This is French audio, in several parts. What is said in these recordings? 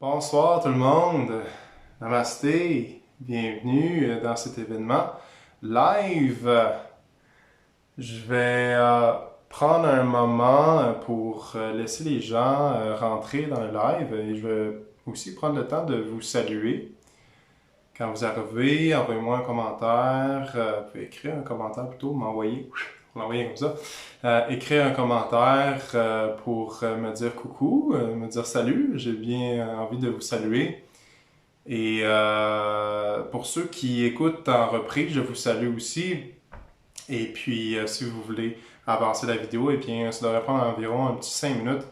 Bonsoir tout le monde, namasté, bienvenue dans cet événement live. Je vais prendre un moment pour laisser les gens rentrer dans le live et je vais aussi prendre le temps de vous saluer. Quand vous arrivez, envoyez-moi un commentaire, vous pouvez écrire un commentaire plutôt, m'envoyer comme ça. Écrire un commentaire pour me dire coucou, me dire salut, j'ai bien envie de vous saluer. Et pour ceux qui écoutent en reprise, je vous salue aussi. Et puis, si vous voulez avancer la vidéo, eh bien, ça devrait prendre environ un petit 5 minutes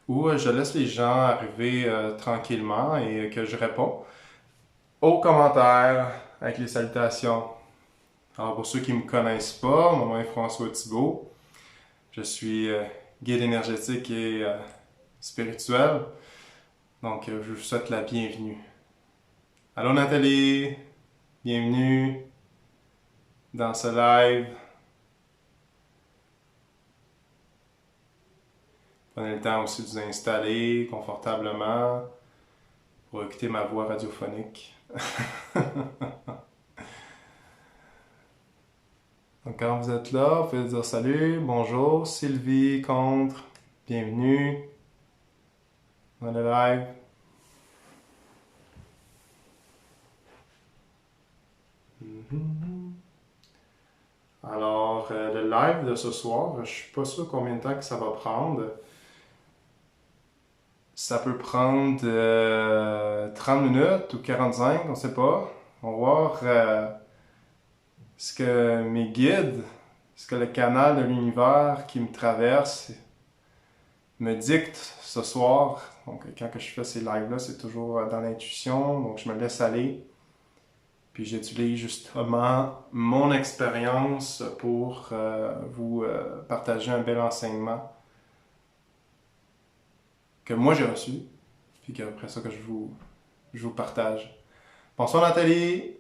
où je laisse les gens arriver tranquillement et que je réponds aux commentaires avec les salutations. Alors, pour ceux qui ne me connaissent pas, mon nom est François Thibault. Je suis guide énergétique et spirituel. Donc, je vous souhaite la bienvenue. Allô Nathalie, bienvenue dans ce live. Prenez le temps aussi de vous installer confortablement pour écouter ma voix radiophonique. Donc quand vous êtes là, vous pouvez dire salut, bonjour, Sylvie, Contre, bienvenue dans le live. Alors, le live de ce soir, je suis pas sûr combien de temps que ça va prendre. Ça peut prendre 30 minutes ou 45, on sait pas. On va voir ce que mes guides, ce que le canal de l'univers qui me traverse me dicte ce soir. Donc, quand que je fais ces lives-là, c'est toujours dans l'intuition, donc je me laisse aller. Puis j'utilise justement mon expérience pour vous partager un bel enseignement que moi j'ai reçu, puis qu'après ça que je vous partage. Bonsoir Nathalie!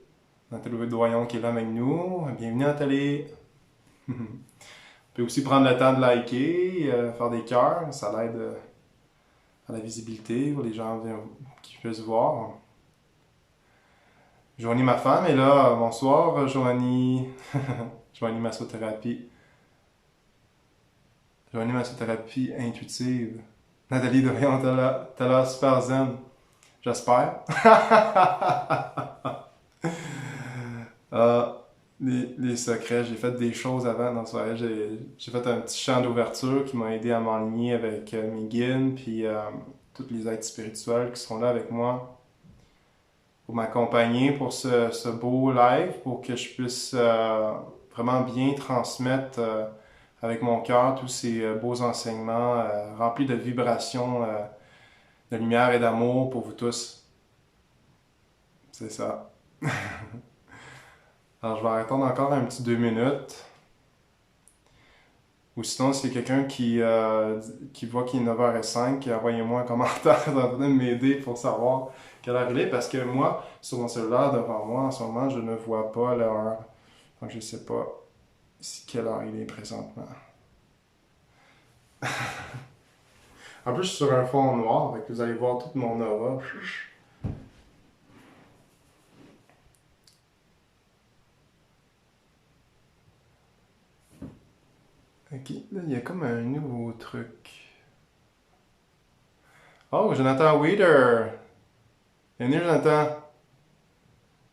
Nathalie Doyon qui est là avec nous. Bienvenue Nathalie! Vous pouvez aussi prendre le temps de liker, faire des cœurs, ça l'aide à la visibilité pour les gens qui puissent voir. Joanie, ma femme, est là. Bonsoir Joanie. Joanie Massothérapie. Joanie Massothérapie intuitive. Nathalie Doyon, t'as l'air super zen. J'espère. Les secrets, j'ai fait des choses avant dans la soirée. J'ai fait un petit chant d'ouverture qui m'a aidé à m'enligner avec mes guides, puis tous les êtres spirituels qui sont là avec moi pour m'accompagner pour ce beau live, pour que je puisse vraiment bien transmettre avec mon cœur tous ces beaux enseignements remplis de vibrations, de lumière et d'amour pour vous tous. C'est ça. Alors, je vais attendre encore un petit 2 minutes. Ou sinon, s'il y a quelqu'un qui voit qu'il est 9h05, envoyez-moi un commentaire, ça va peut-être m'aider pour savoir quelle heure il est. Parce que moi, sur mon cellulaire devant moi, en ce moment, je ne vois pas l'heure. Donc, je ne sais pas quelle heure il est présentement. En plus, je suis sur un fond noir, donc vous allez voir toute mon aura. Ok, là, il y a comme un nouveau truc. Oh, Jonathan Waiter! Bienvenue, Jonathan!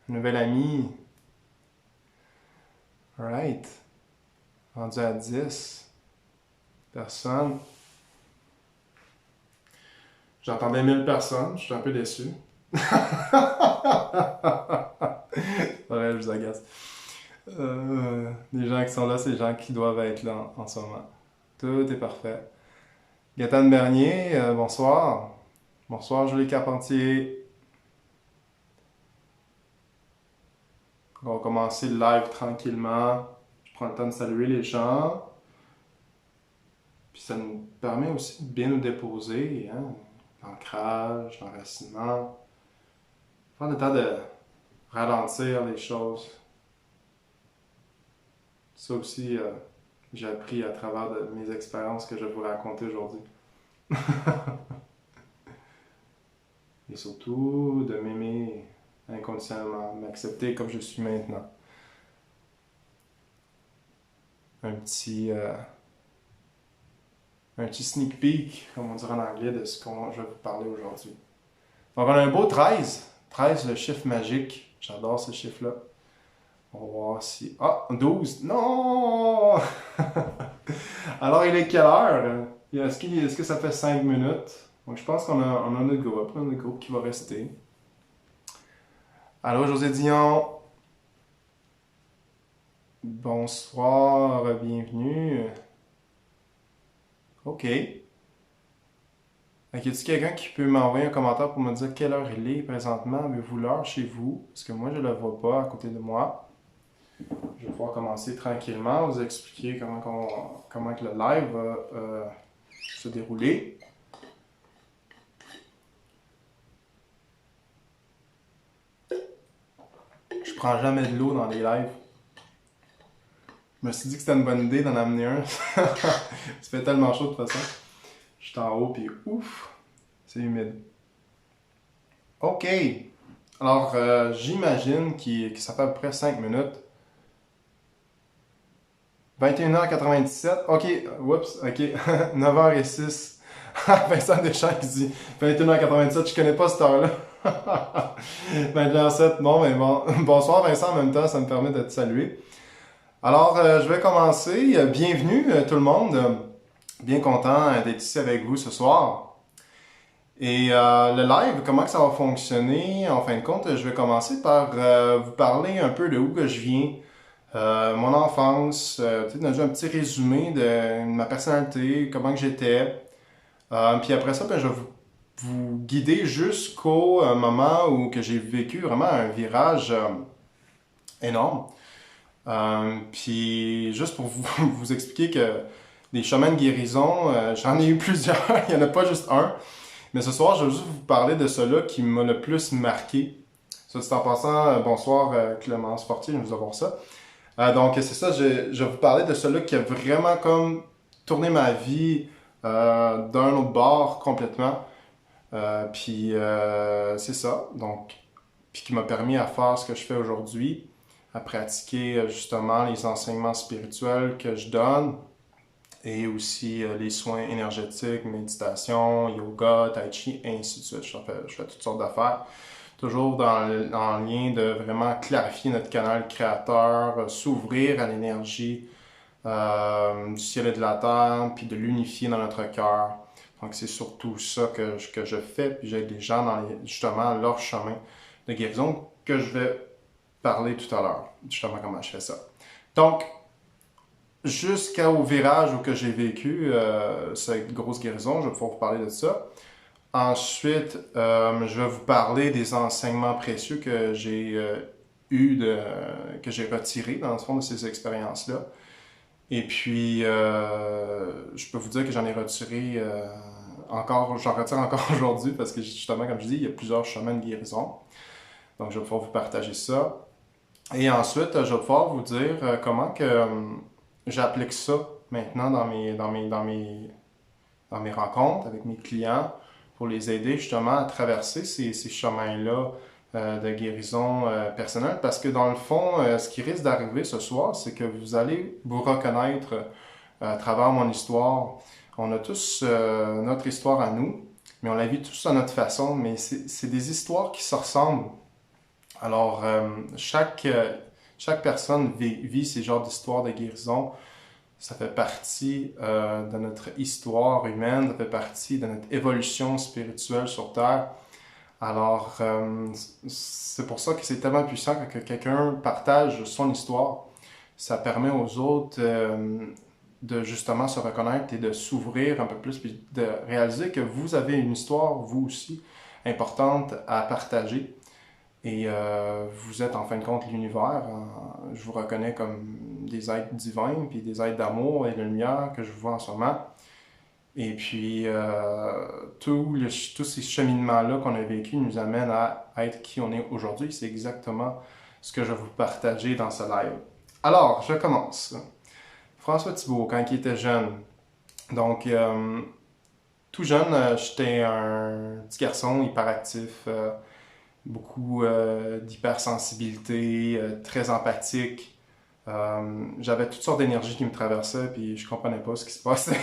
Nouvel ami. Alright. Rendu à 10 personnes. J'entendais 1000 personnes, je suis un peu déçu. Ouais, je vous agace. Les gens qui sont là, c'est les gens qui doivent être là en ce moment. Tout est parfait. Gaëtan Bernier, bonsoir. Bonsoir, Julie Carpentier. On va commencer le live tranquillement. Je prends le temps de saluer les gens. Puis ça nous permet aussi de bien nous déposer, hein? L'ancrage, l'enracinement. Prendre le temps de ralentir les choses. Ça aussi, j'ai appris à travers de mes expériences que je vais vous raconter aujourd'hui. et surtout de m'aimer inconditionnellement, m'accepter comme je suis maintenant. Un petit, euh, un petit sneak peek, comme on dirait en anglais, de ce que je vais vous parler aujourd'hui. Donc on a un beau 13. 13, le chiffre magique. J'adore ce chiffre-là. On va voir si... Ah, 12. Non! Alors, il est quelle heure? Est-ce que ça fait 5 minutes? Donc, je pense qu'on a notre groupe. On a notre groupe qui va rester. Allô, José Dion. Bonsoir, bienvenue. OK. Y a-t-il quelqu'un qui peut m'envoyer un commentaire pour me dire quelle heure il est présentement? Avez-vous l'heure chez vous? Parce que moi, je ne la vois pas à côté de moi. Je vais pouvoir commencer tranquillement, vous expliquer comment que le live va se dérouler. Je prends jamais de l'eau dans les lives. Je me suis dit que c'était une bonne idée d'en amener un. Ça fait tellement chaud de toute façon. Je suis en haut puis ouf, c'est humide. OK. Alors, j'imagine que ça fait à peu près 5 minutes. 21h97. OK, oups, OK. 9h06. Vincent Deschamps qui dit 21h97, je connais pas cette heure-là. 21h07, bon, ben bon. Bonsoir Vincent en même temps, ça me permet de te saluer. Alors, je vais commencer. Bienvenue tout le monde. Bien content d'être ici avec vous ce soir. Et le live, comment que ça va fonctionner? En fin de compte, je vais commencer par vous parler un peu de où que je viens. Mon enfance, dans un petit résumé de ma personnalité, comment que j'étais. Puis après ça, ben, je vais vous guider jusqu'au moment où que j'ai vécu vraiment un virage énorme. Puis juste pour vous expliquer que des chemins de guérison, j'en ai eu plusieurs, il n'y en a pas juste un. Mais ce soir, je vais juste vous parler de celui-là qui m'a le plus marqué. Ça, c'est en passant, bonsoir Clémence Fortier, je viens de vous avoir ça. Donc, c'est ça, je vais vous parler de celui-là qui a vraiment comme tourné ma vie d'un autre bord complètement. C'est ça, donc, puis qui m'a permis à faire ce que je fais aujourd'hui, à pratiquer justement les enseignements spirituels que je donne et aussi les soins énergétiques, méditation, yoga, tai chi, et ainsi de suite. Je fais toutes sortes d'affaires. Toujours dans le lien de vraiment clarifier notre canal créateur, s'ouvrir à l'énergie du ciel et de la terre, puis de l'unifier dans notre cœur. Donc c'est surtout ça que je fais, puis j'aide les gens dans justement leur chemin de guérison que je vais parler tout à l'heure, justement comment je fais ça. Donc, jusqu'au virage où que j'ai vécu cette grosse guérison, je vais pouvoir vous parler de ça. Ensuite, je vais vous parler des enseignements précieux que j'ai que j'ai retirés dans le fond de ces expériences-là. Et puis, je peux vous dire que j'en ai retiré j'en retire encore aujourd'hui parce que justement, comme je dis, il y a plusieurs chemins de guérison. Donc, je vais pouvoir vous partager ça. Et ensuite, je vais pouvoir vous dire comment que j'applique ça maintenant dans mes rencontres avec mes clients pour les aider justement à traverser ces chemins-là de guérison personnelle. Parce que dans le fond, ce qui risque d'arriver ce soir, c'est que vous allez vous reconnaître à travers mon histoire. On a tous notre histoire à nous, mais on la vit tous à notre façon, mais c'est des histoires qui se ressemblent. Alors, chaque personne vit ces genres d'histoires de guérison. Ça fait partie de notre histoire humaine, ça fait partie de notre évolution spirituelle sur Terre. Alors, c'est pour ça que c'est tellement puissant quand quelqu'un partage son histoire. Ça permet aux autres de justement se reconnaître et de s'ouvrir un peu plus, puis de réaliser que vous avez une histoire, vous aussi, importante à partager. Et vous êtes en fin de compte l'univers. Je vous reconnais comme des êtres divins, puis des êtres d'amour et de lumière que je vois en ce moment. Et puis, tous ces cheminements-là qu'on a vécu nous amènent à être qui on est aujourd'hui. C'est exactement ce que je vais vous partager dans ce live. Alors, je commence. François Thibault, quand il était jeune, donc tout jeune, j'étais un petit garçon hyperactif, beaucoup d'hypersensibilité, très empathique. J'avais toutes sortes d'énergies qui me traversaient, puis je comprenais pas ce qui se passait.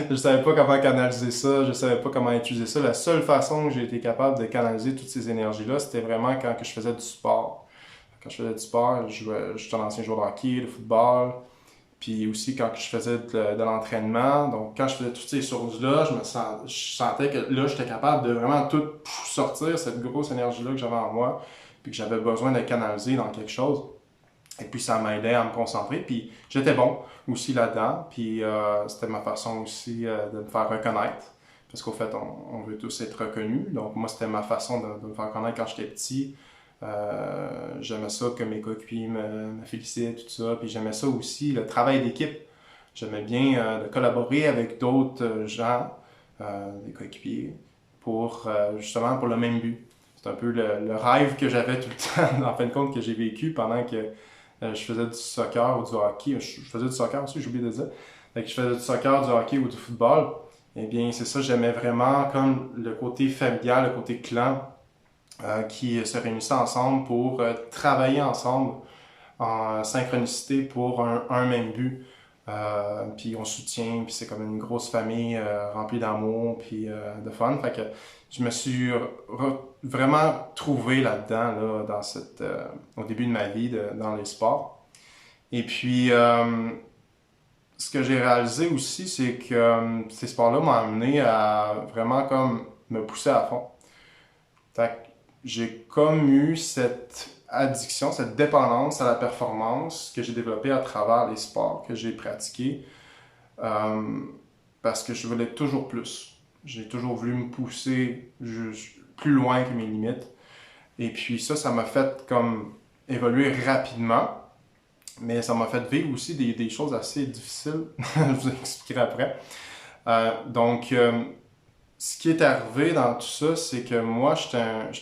Je savais pas comment canaliser ça, je savais pas comment utiliser ça. La seule façon que j'ai été capable de canaliser toutes ces énergies-là, c'était vraiment quand que je faisais du sport. Quand je faisais du sport, j'étais un ancien joueur de hockey, de football, puis aussi quand je faisais de l'entraînement. Donc quand je faisais toutes ces choses-là, je sentais que là, j'étais capable de vraiment tout sortir, cette grosse énergie-là que j'avais en moi, puis que j'avais besoin de canaliser dans quelque chose. Et puis ça m'aidait à me concentrer, puis j'étais bon aussi là-dedans, puis c'était ma façon aussi de me faire reconnaître, parce qu'au fait, on veut tous être reconnus, donc moi c'était ma façon de me faire reconnaître quand j'étais petit. J'aimais ça que mes coéquipiers me félicitent, tout ça, puis j'aimais ça aussi, le travail d'équipe. J'aimais bien de collaborer avec d'autres gens, des coéquipiers, pour justement pour le même but. C'est un peu le rêve que j'avais tout le temps, en fin de compte, que j'ai vécu pendant que je faisais du soccer ou du hockey. Je faisais du soccer aussi, j'ai oublié de dire. Fait que je faisais du soccer, du hockey ou du football. Eh bien, c'est ça, j'aimais vraiment comme le côté familial, le côté clan, qui se réunissaient ensemble pour travailler ensemble en synchronicité pour un même but. Puis on soutient, puis c'est comme une grosse famille remplie d'amour, puis de fun. Fait que je me suis vraiment trouvé là-dedans, là, au début de ma vie, dans les sports. Et puis, ce que j'ai réalisé aussi, c'est que ces sports-là m'ont amené à vraiment comme me pousser à fond. Fait que j'ai comme eu cette addiction, cette dépendance à la performance que j'ai développée à travers les sports que j'ai pratiqués, euh, parce que je voulais toujours plus. J'ai toujours voulu me pousser plus loin que mes limites. Et puis ça m'a fait comme évoluer rapidement, mais ça m'a fait vivre aussi des choses assez difficiles. Je vous expliquerai après. Donc, ce qui est arrivé dans tout ça, c'est que moi, j'étais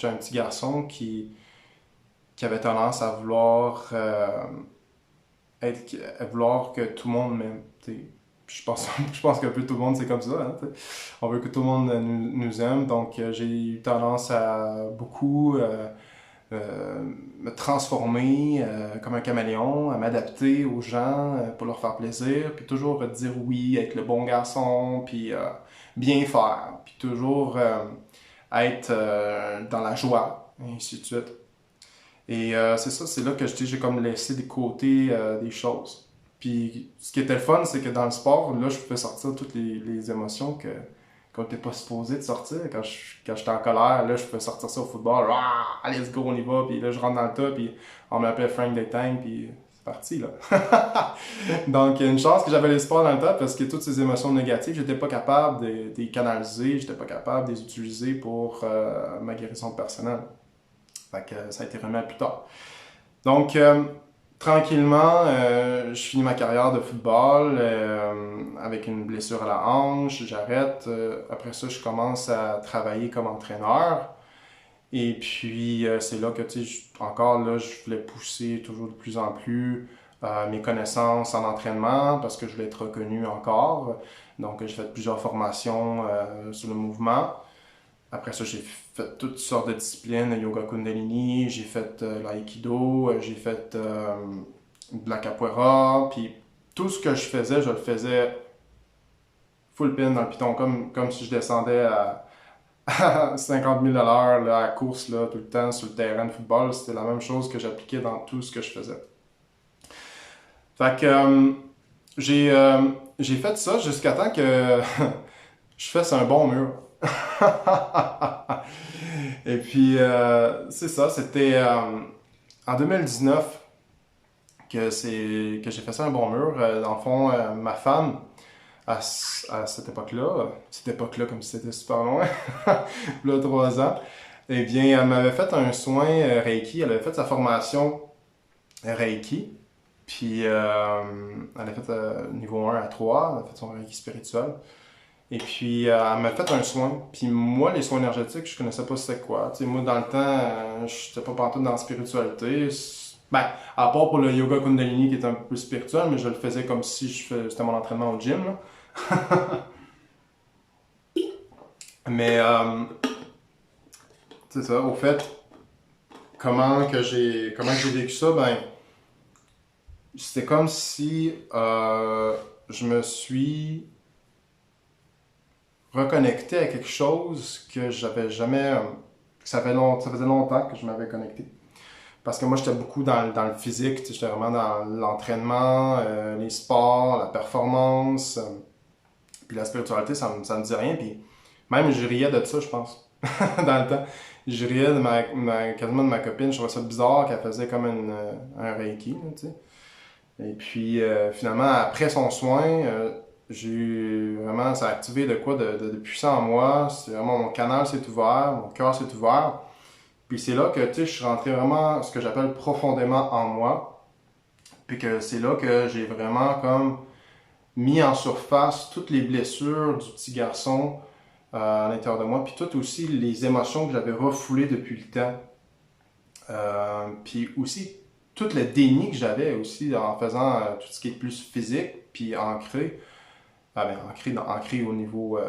un petit garçon qui avait tendance à vouloir, à vouloir que tout le monde m'aime. Je pense, je pense qu'un peu tout le monde, c'est comme ça. Hein, on veut que tout le monde nous aime. Donc, j'ai eu tendance à beaucoup me transformer comme un caméléon, à m'adapter aux gens pour leur faire plaisir, puis toujours dire oui, être le bon garçon, puis bien faire, puis toujours être dans la joie, et ainsi de suite. Et c'est ça, c'est là que j'ai comme laissé de côté des choses. Puis ce qui était le fun, c'est que dans le sport, là, je pouvais sortir toutes les émotions qu'on n'était pas supposé de sortir. Quand j'étais en colère, là, je pouvais sortir ça au football. Ah, let's go, on y va. Puis là, je rentre dans le tas, puis on m'appelait Frank the Tank, puis c'est parti, là. Donc, une chance que j'avais les sports dans le tas, parce que toutes ces émotions négatives, j'étais pas capable de les canaliser, j'étais pas capable de les utiliser pour ma guérison personnelle. Fait que ça a été remis à plus tard. Donc, tranquillement, je finis ma carrière de football avec une blessure à la hanche, j'arrête. Après ça, je commence à travailler comme entraîneur. Et puis, c'est là que, tu sais, encore là, je voulais pousser toujours de plus en plus mes connaissances en entraînement parce que je voulais être reconnu encore. Donc, j'ai fait plusieurs formations sur le mouvement. Après ça, j'ai fait toutes sortes de disciplines, yoga kundalini, j'ai fait l'aïkido, j'ai fait de la capoeira, puis tout ce que je faisais, je le faisais full pin dans le piton, comme si je descendais à 50 000 à l'heure là, à la course là, tout le temps sur le terrain de football. C'était la même chose que j'appliquais dans tout ce que je faisais. Fait que j'ai fait ça jusqu'à temps que je fasse un bon mur. Et puis, c'est ça, c'était en 2019 que j'ai fait ça un bon mur. Dans le fond, ma femme, à cette époque-là comme si c'était super loin, là, 3 ans, eh bien, elle m'avait fait un soin Reiki. Elle avait fait sa formation Reiki. Puis, elle a fait niveau 1 à 3, elle a fait son Reiki spirituel. Et puis, elle m'a fait un soin. Puis moi, les soins énergétiques, je connaissais pas c'était quoi. Tu sais, moi, dans le temps, je n'étais pas partout dans la spiritualité. Ben, à part pour le yoga kundalini qui est un peu spirituel, mais je le faisais comme si c'était mon entraînement au gym, là. Mais c'est ça, au fait, comment que j'ai vécu ça, ben, c'était comme si je me suis reconnecté à quelque chose que j'avais jamais, que ça faisait longtemps que je m'avais connecté. Parce que moi, j'étais beaucoup dans le physique, tu sais, j'étais vraiment dans l'entraînement, les sports, la performance, puis la spiritualité, ça me dit rien. Puis même, je riais de ça, je pense, dans le temps. Je riais quasiment de ma copine. Je trouvais ça bizarre qu'elle faisait comme un reiki, là, tu sais. Et puis, finalement, après son soin, j'ai eu vraiment, ça a activé de quoi de puissant en moi. C'est vraiment mon canal s'est ouvert, mon cœur s'est ouvert. Puis c'est là que, tu sais, je suis rentré vraiment, ce que j'appelle profondément en moi. Puis que c'est là que j'ai vraiment comme mis en surface toutes les blessures du petit garçon à l'intérieur de moi, puis toutes aussi les émotions que j'avais refoulées depuis le temps. Puis aussi tout le déni que j'avais aussi en faisant tout ce qui est plus physique, puis ancré, ancré au niveau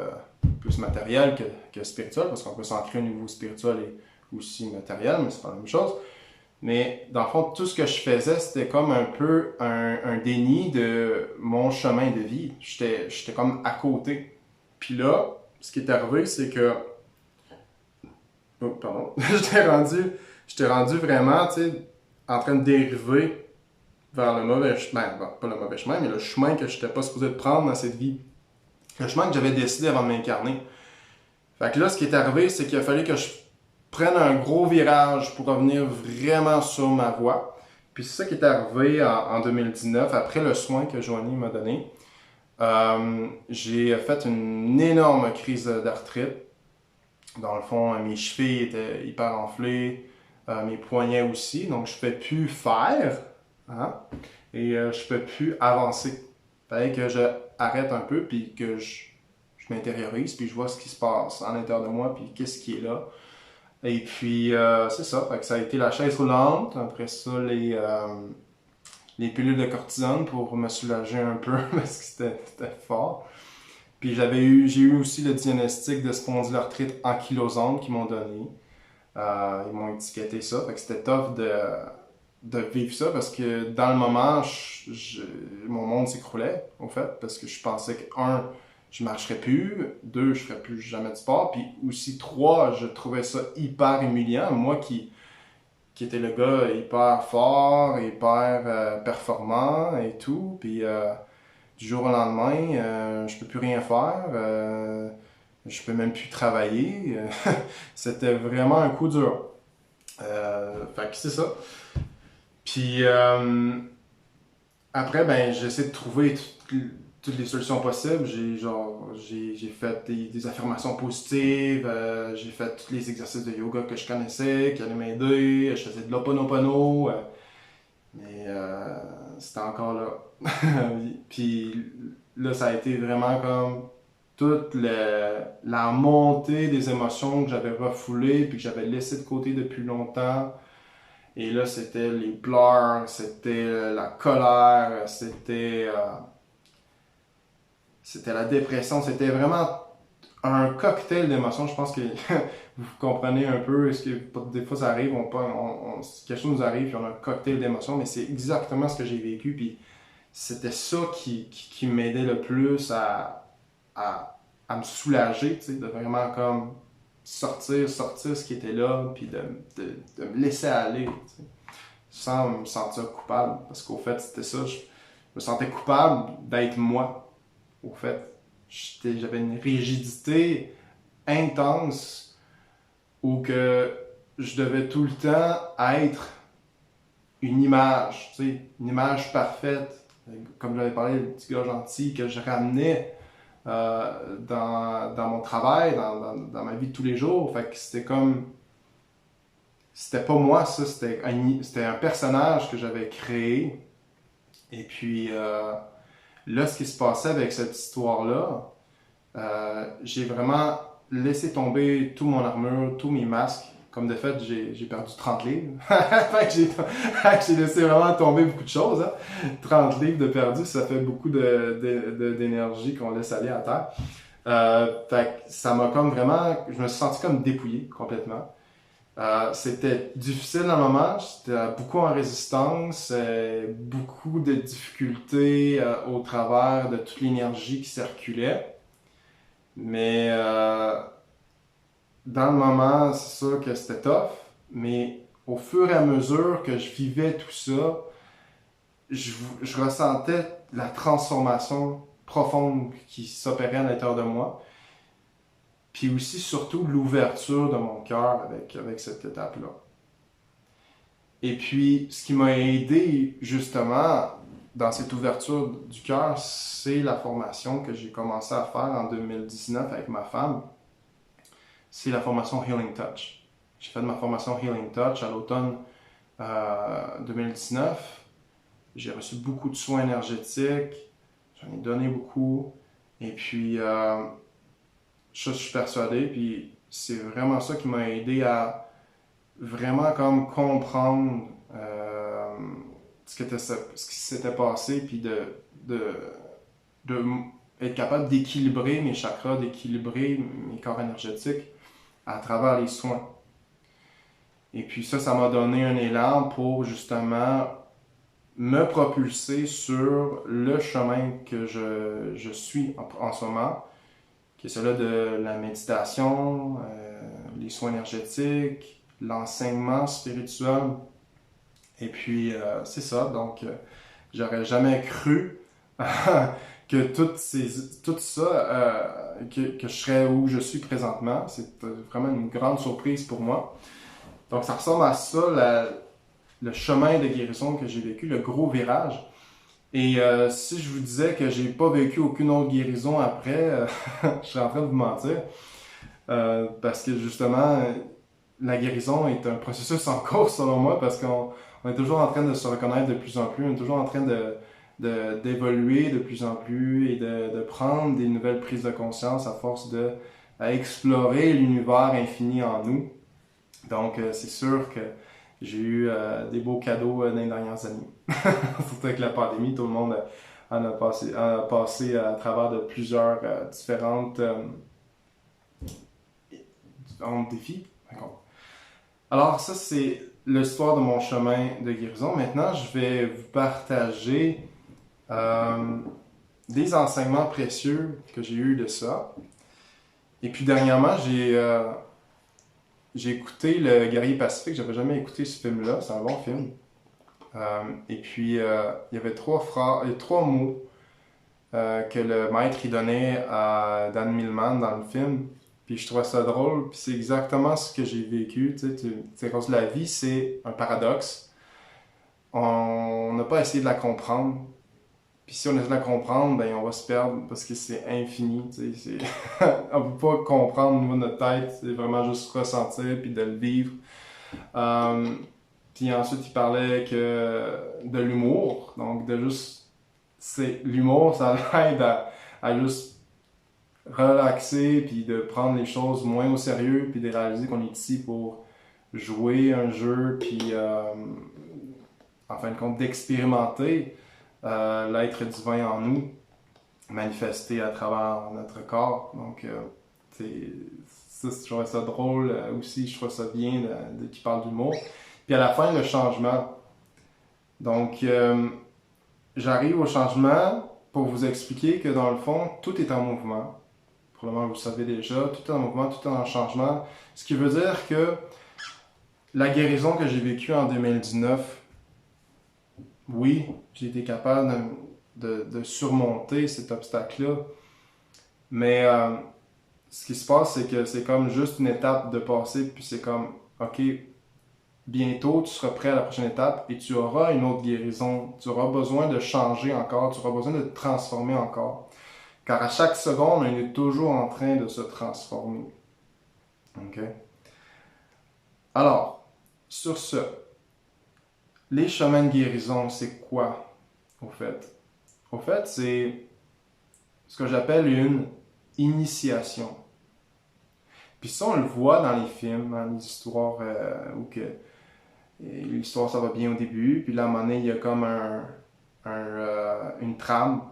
plus matériel que spirituel, parce qu'on peut s'ancrer au niveau spirituel et aussi matériel, mais c'est pas la même chose. Mais dans le fond, tout ce que je faisais, c'était comme un peu un déni de mon chemin de vie. J'étais comme à côté. Puis là, ce qui est arrivé, c'est que... Oh, pardon. J'étais rendu vraiment, tu sais, en train de dériver vers le mauvais chemin. Bon, pas le mauvais chemin, mais le chemin que je n'étais pas supposé de prendre dans cette vie. Le chemin que j'avais décidé avant de m'incarner. Fait que là, ce qui est arrivé, c'est qu'il a fallu que je prenne un gros virage pour revenir vraiment sur ma voie. Puis c'est ça qui est arrivé en 2019, après le soin que Joanie m'a donné. J'ai fait une énorme crise d'arthrite. Dans le fond, mes chevilles étaient hyper enflées, mes poignets aussi, donc je ne pouvais plus faire, hein, et je ne pouvais plus avancer. Il fallait que je arrête un peu, puis que je m'intériorise, puis je vois ce qui se passe à l'intérieur de moi, puis qu'est-ce qui est là. Et puis, c'est ça, fait que ça a été la chaise roulante, après ça, les pilules de cortisone pour me soulager un peu, parce que c'était fort. Puis j'ai eu aussi le diagnostic de spondylarthrite ankylosante qu'ils m'ont donné. Ils m'ont étiqueté ça. Fait que c'était tough de vivre ça parce que dans le moment, mon monde s'écroulait, au fait, parce que je pensais que, un, je marcherais plus, deux, je ferais plus jamais de sport, puis aussi, trois, je trouvais ça hyper humiliant. Moi qui était le gars hyper fort, hyper performant et tout, puis du jour au lendemain, je peux plus rien faire, je peux même plus travailler. C'était vraiment un coup dur. Fait que c'est ça. Puis après, ben, j'essaie de trouver toutes les solutions possibles. J'ai fait des affirmations positives, j'ai fait tous les exercices de yoga que je connaissais, qui allaient m'aider. Je faisais de l'ho'oponopono, mais c'était encore là. Puis là, ça a été vraiment comme toute la montée des émotions que j'avais refoulées puis que j'avais laissées de côté depuis longtemps. Et là, c'était les pleurs, c'était la colère, c'était la dépression, c'était vraiment un cocktail d'émotions. Je pense que vous comprenez un peu, est-ce que des fois ça arrive, quelque chose nous arrive, puis on a un cocktail d'émotions, mais c'est exactement ce que j'ai vécu, puis c'était ça qui m'aidait le plus à me soulager, tu sais, de vraiment comme sortir ce qui était là, puis de me laisser aller, tu sais, sans me sentir coupable, parce qu'au fait, c'était ça, je me sentais coupable d'être moi, au fait. J'avais une rigidité intense où que je devais tout le temps être une image, tu sais, une image parfaite, comme j'avais parlé, le petit gars gentil que je ramenais dans mon travail, dans ma vie de tous les jours. Fait que c'était comme, c'était pas moi ça, c'était un personnage que j'avais créé. Et puis là, ce qui se passait avec cette histoire-là, j'ai vraiment laissé tomber toute mon armure, tous mes masques. Comme de fait, j'ai perdu 30 livres. Fait que j'ai laissé vraiment tomber beaucoup de choses. Hein. 30 livres de perdu, ça fait beaucoup d'énergie qu'on laisse aller à terre. Fait que ça m'a comme vraiment, je me suis senti comme dépouillé complètement. C'était difficile dans le moment, j'étais beaucoup en résistance, beaucoup de difficultés au travers de toute l'énergie qui circulait. Mais dans le moment, c'est sûr que c'était tough, mais au fur et à mesure que je vivais tout ça, je ressentais la transformation profonde qui s'opérait à l'intérieur de moi, puis aussi surtout l'ouverture de mon cœur avec cette étape-là. Et puis, ce qui m'a aidé justement dans cette ouverture du cœur, c'est la formation que j'ai commencé à faire en 2019 avec ma femme. C'est la formation Healing Touch. J'ai fait ma formation Healing Touch à l'automne 2019. J'ai reçu beaucoup de soins énergétiques. J'en ai donné beaucoup. Et puis, je suis persuadé. Puis, c'est vraiment ça qui m'a aidé à vraiment comme comprendre ce qui s'était passé. Puis, de être capable d'équilibrer mes chakras, d'équilibrer mes corps énergétiques à travers les soins. Et puis ça m'a donné un élan pour justement me propulser sur le chemin que je suis en ce moment, qui est celui de la méditation, les soins énergétiques, l'enseignement spirituel. Et puis c'est ça, donc j'aurais jamais cru que tout ça, que je serais où je suis présentement. C'est vraiment une grande surprise pour moi. Donc ça ressemble à ça, le chemin de guérison que j'ai vécu, le gros virage. Et si je vous disais que j'ai pas vécu aucune autre guérison après, je serais en train de vous mentir. Parce que justement, la guérison est un processus en cours selon moi, parce qu'on est toujours en train de se reconnaître de plus en plus, on est toujours en train d'évoluer de plus en plus et de prendre des nouvelles prises de conscience à force de à explorer l'univers infini en nous. Donc, c'est sûr que j'ai eu des beaux cadeaux dans les dernières années. Surtout avec la pandémie, tout le monde en a passé à travers de plusieurs différentes défis. Alors, ça, c'est l'histoire de mon chemin de guérison. Maintenant, je vais vous partager des enseignements précieux que j'ai eus de ça. Et puis, dernièrement, j'ai écouté Le Guerrier Pacifique. J'avais jamais écouté ce film-là. C'est un bon film. Et puis, il y avait trois mots que le maître y donnait à Dan Millman dans le film. Puis je trouvais ça drôle. Puis c'est exactement ce que j'ai vécu. C'est parce que la vie, c'est un paradoxe. On n'a pas essayé de la comprendre. Puis si on essaie de la comprendre, ben on va se perdre parce que c'est infini. On ne peut pas comprendre au niveau de notre tête. C'est vraiment juste ressentir puis de le vivre. Puis ensuite, il parlait de l'humour. Donc, l'humour, ça aide à juste relaxer, puis de prendre les choses moins au sérieux, puis de réaliser qu'on est ici pour jouer un jeu, puis en fin de compte, d'expérimenter l'être divin en nous, manifesté à travers notre corps. Donc, je trouvais ça drôle aussi, je trouve ça bien qu'il parle d'humour. Puis à la fin, le changement. Donc, j'arrive au changement pour vous expliquer que dans le fond, tout est en mouvement. Probablement, vous le savez déjà, tout est en mouvement, tout est en changement. Ce qui veut dire que la guérison que j'ai vécue en 2019, oui, j'ai été capable de surmonter cet obstacle-là. Mais ce qui se passe, c'est que c'est comme juste une étape de passé, puis c'est comme, ok, bientôt, tu seras prêt à la prochaine étape et tu auras une autre guérison. Tu auras besoin de changer encore, tu auras besoin de te transformer encore. Car à chaque seconde, on est toujours en train de se transformer. OK? Alors, sur ce, les chemins de guérison, c'est quoi, au fait? Au fait, c'est ce que j'appelle une initiation. Puis ça, on le voit dans les films, dans les histoires où que et l'histoire, ça va bien au début, puis là, à un moment donné, il y a comme une trame,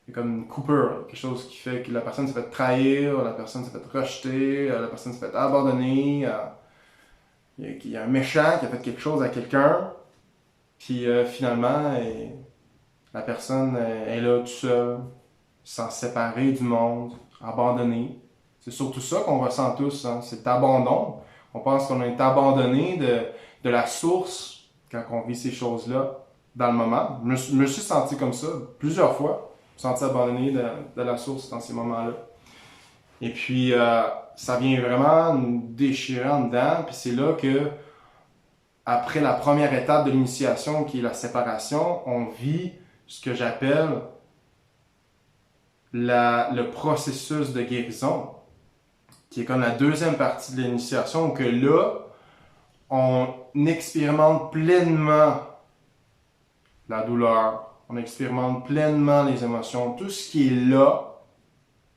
il y a comme une coupure, quelque chose qui fait que la personne s'est fait trahir, la personne s'est fait rejeter, la personne s'est fait abandonner, il y a un méchant qui a fait quelque chose à quelqu'un, puis finalement, la personne est là tout seul, sans se séparer du monde, abandonnée. C'est surtout ça qu'on ressent tous, hein, cet abandon. On pense qu'on est abandonné de la source quand on vit ces choses-là dans le moment. Je me suis senti comme ça plusieurs fois, senti abandonné de la source dans ces moments-là. Et puis, ça vient vraiment nous déchirer en dedans, puis c'est là que, après la première étape de l'initiation, qui est la séparation, on vit ce que j'appelle le processus de guérison, qui est comme la deuxième partie de l'initiation, où que là, on expérimente pleinement la douleur, on expérimente pleinement les émotions, tout ce qui est là,